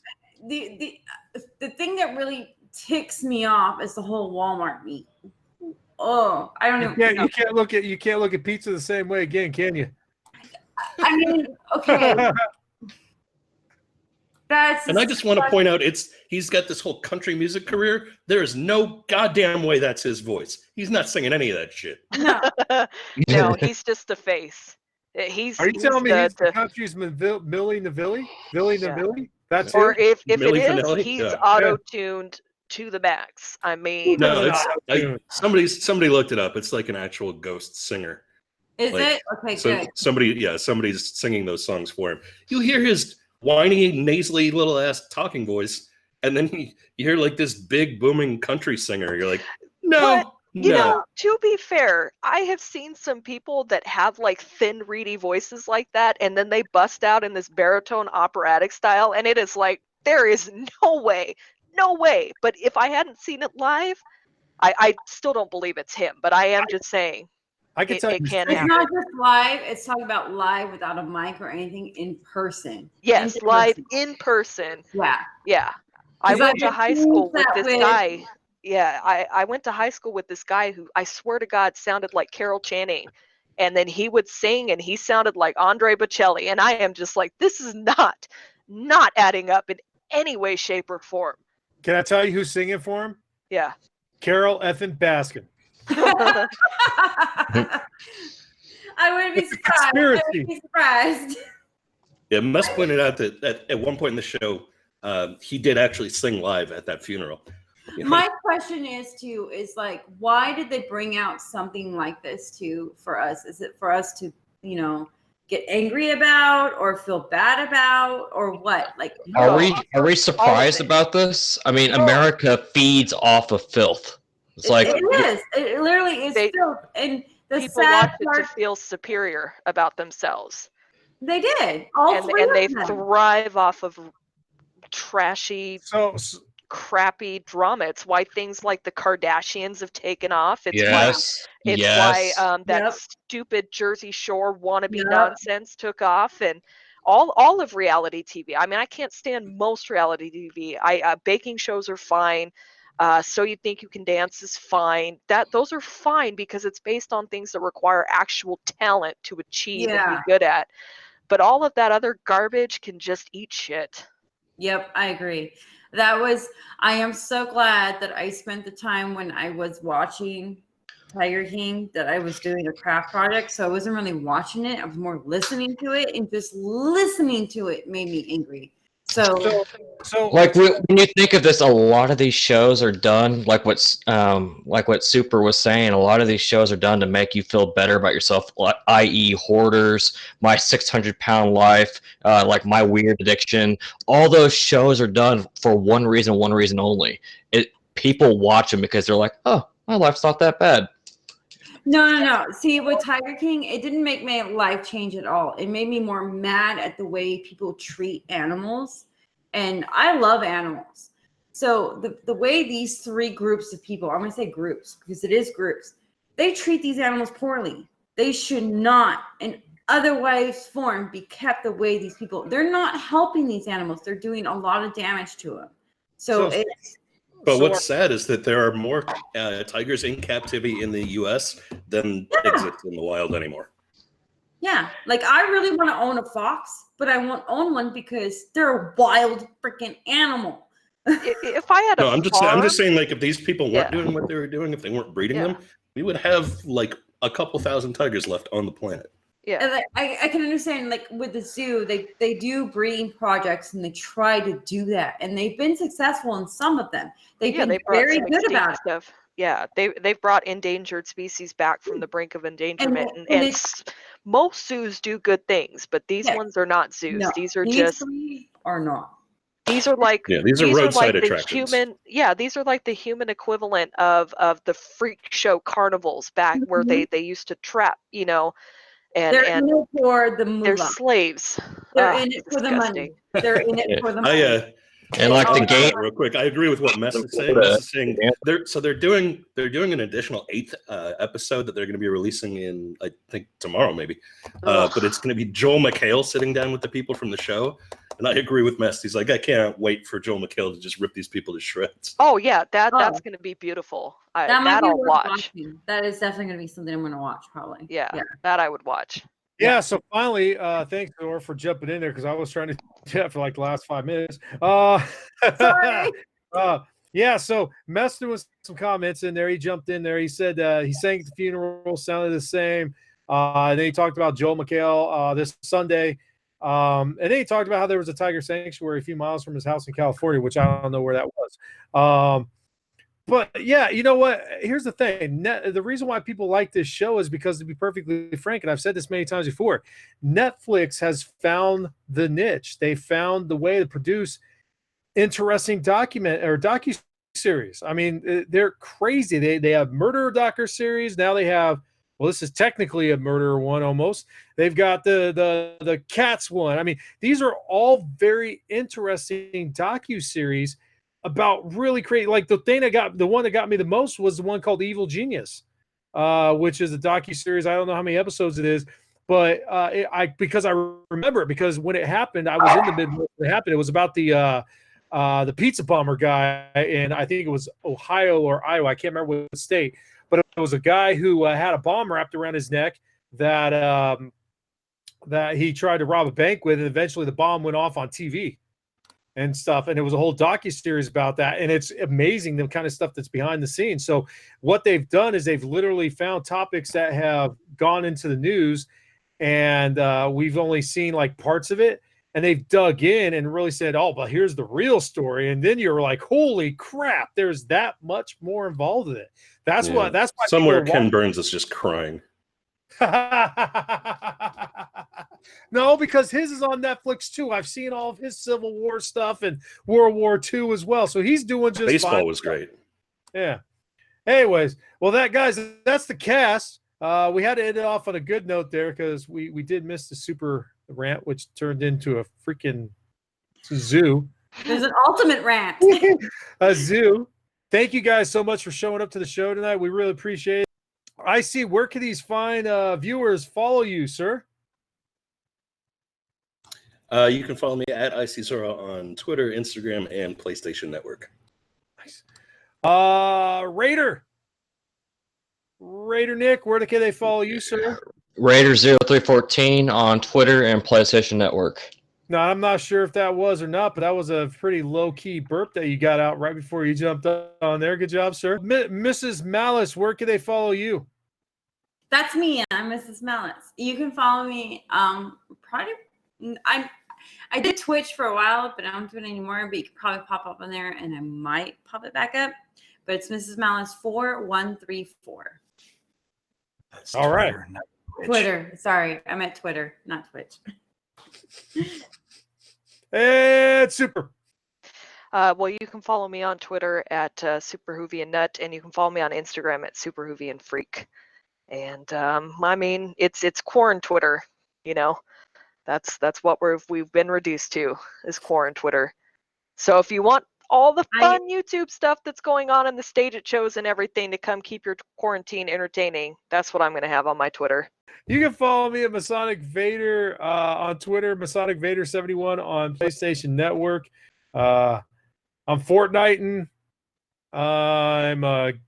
The thing that really ticks me off is the whole Walmart meat. Oh, I don't know. You can't look at pizza the same way again, can you? I mean, okay. And I just want to point out, he's got this whole country music career. There is no goddamn way that's his voice. He's not singing any of that shit. No, no, he's just the face. Are you telling me he's the country's Millie Vanilli? Billy Vanilli? That's or it? If Millie it is, Vanilli? he's auto-tuned to the max. I mean, no, somebody looked it up. It's like an actual ghost singer. Is Like, it? Okay, so good. somebody's singing those songs for him. You hear his whiny, nasally little ass talking voice, and then you hear like this big booming country singer. You're like, no, But, you no. know, to be fair, I have seen some people that have like thin, reedy voices like that, and then they bust out in this baritone operatic style, and it is like, there is no way. But if I hadn't seen it live, I still don't believe it's him, but I am just saying I can tell it you, can It's happen. not just live. It's talking about live without a mic or anything in person. Yes, In live person. in person. Yeah. Yeah. I 'Cause went to I've high seen school with that this with- guy. Yeah, I went to high school with this guy who I swear to God sounded like Carol Channing. And then he would sing and he sounded like Andre Bocelli. And I am just like, this is not adding up in any way, shape, or form. can I tell you who's singing for him? Yeah. Carol effing Baskin. I wouldn't be It's a surprised. I conspiracy. wouldn't be surprised. Yeah, Mess pointed out that at one point in the show, he did actually sing live at that funeral. You know? My question is like, why did they bring out something like this for us? Is it for us to, get angry about or feel bad about or what? Like, Are we surprised about this? I mean, America feeds off of filth. It's like it is. It literally is filth. And the people sad watch it part, to feel superior about themselves. they did. All And three they of them. thrive off of trashy, So crappy drama. It's why things like the Kardashians have taken off. It's yes, why that Yep. stupid Jersey Shore wannabe Yep. nonsense took off, and all of reality TV. I mean, I can't stand most reality TV. Baking shows are fine. So You Think You Can Dance is fine. Those are fine because it's based on things that require actual talent to achieve and be Yeah. good at. But all of that other garbage can just eat shit. Yep, I agree. I am so glad that I spent the time when I was watching Tiger King that I was doing a craft project. So I wasn't really watching it. I was more listening to it, and just listening to it made me angry. So like when you think of this, a lot of these shows are done like what Super was saying. A lot of these shows are done to make you feel better about yourself, i.e., Hoarders, My 600-Pound Life, like My Weird Addiction. All those shows are done for one reason only. People watch them because they're like, oh, my life's not that bad. No. See, with Tiger King, it didn't make my life change at all. It made me more mad at the way people treat animals. And I love animals. So the way these three groups of people, I'm going to say groups because it is groups, they treat these animals poorly. They should not, in otherwise form, be kept the way these people, they're not helping these animals. They're doing a lot of damage to them. But what's sad is that there are more tigers in captivity in the U.S. than exist in the wild anymore. Yeah, like I really want to own a fox, but I won't own one because they're a wild freaking animal. If I had I'm just saying, like, if these people weren't doing what they were doing, if they weren't breeding them, we would have like a couple thousand tigers left on the planet. Yeah, and I can understand, like with the zoo, they do breeding projects and they try to do that, and they've been successful in some of them. They've been very good about it. Yeah, they've brought endangered species back from the brink of endangerment, and most zoos do good things, but these ones are not zoos. No, these are just are not. These are like these are roadside attractions. These are like the human equivalent of the freak show carnivals back where they used to trap, and they're in it for the moolah. They're slaves. They're in it for the money. They're in it for the money. And like the game, real quick, I agree with what Mess is saying. Mess is saying they're doing an additional 8th episode that they're going to be releasing in, I think, tomorrow maybe. But it's going to be Joel McHale sitting down with the people from the show, and I agree with Mess. He's like, I can't wait for Joel McHale to just rip these people to shreds. Oh yeah, that's going to be beautiful. That I'll watch. That is definitely going to be something I'm going to watch probably. Yeah, that I would watch. Yeah, so finally, thanks, Nora, for jumping in there because I was trying to do that for like the last 5 minutes. Sorry. Yeah, so Mess doing some comments in there. He jumped in there. He said he sang at the funeral, sounded the same. And then he talked about Joel McHale this Sunday. And then he talked about how there was a tiger sanctuary a few miles from his house in California, which I don't know where that was. But yeah, you know what? Here's the thing. The reason why people like this show is because, to be perfectly frank, and I've said this many times before, Netflix has found the niche. They found the way to produce interesting docu-series. I mean, they're crazy. They have murder docu-series. Now they have, well, this is technically a murder one almost. They've got the cats one. I mean, these are all very interesting docu-series about really crazy. Like the one that got me the most was the one called Evil Genius, which is a docu-series. I don't know how many episodes it is, but because I remember it, because when it happened, I was in the Midwest when it happened. It was about the pizza bomber guy, and I think it was Ohio or Iowa. I can't remember what state, but it was a guy who had a bomb wrapped around his neck that he tried to rob a bank with, and eventually the bomb went off on TV and stuff. And it was a whole docu-series about that. And it's amazing the kind of stuff that's behind the scenes. So what they've done is they've literally found topics that have gone into the news, and we've only seen like parts of it. And they've dug in and really said, oh, but here's the real story. And then you're like, holy crap, there's that much more involved in it. That's why somewhere Ken Burns is just crying. No, because his is on Netflix too. I've seen all of his Civil War stuff and World War II as well. So he's doing just baseball fine. Was great. Yeah. Anyways, well, that's the cast. We had to end it off on a good note there because we did miss the super rant, which turned into a freaking zoo. There's an ultimate rant. A zoo. Thank you guys so much for showing up to the show tonight. We really appreciate it. I see. Where can these fine viewers follow you, sir? You can follow me at ICZora on Twitter, Instagram, and PlayStation Network. Nice. Raider Nick, where can they follow you, sir? Raider0314 on Twitter and PlayStation Network. No, I'm not sure if that was or not, but that was a pretty low-key burp that you got out right before you jumped on there. Good job, sir. Mrs. Malice, where can they follow you? That's me. I'm Mrs. Malice. You can follow me. I did Twitch for a while, but I don't do it anymore. But you can probably pop up on there, and I might pop it back up. But it's Mrs. Malice 4134. That's all right. Twitter. Sorry, I meant Twitter, not Twitch. It's super. Well, you can follow me on Twitter at SuperHoovianNut, and you can follow me on Instagram at SuperHoovianFreak. And I mean, it's quaran Twitter. You know, that's what we've been reduced to, is quaran Twitter. So if you want all the fun YouTube stuff that's going on in the stage at shows and everything to come keep your quarantine entertaining, that's what I'm going to have on my Twitter. You can follow me at Masonic Vader on Twitter, Masonic Vader 71 on PlayStation Network. I'm Fortniting. I'm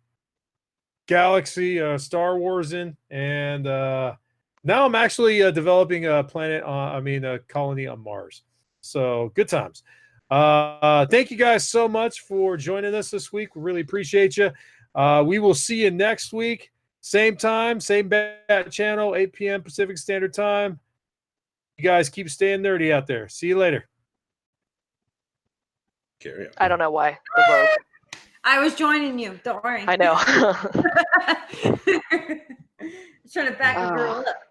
Galaxy Star Warsing, and now I'm actually developing a colony on Mars. So good times. Thank you guys so much for joining us this week. We really appreciate you. We will see you next week. Same time, same bat channel, 8 p.m. Pacific Standard Time. You guys keep staying nerdy out there. See you later. Carry on. I don't know why. The Vogue. I was joining you. Don't worry. I know. Trying to back a girl up.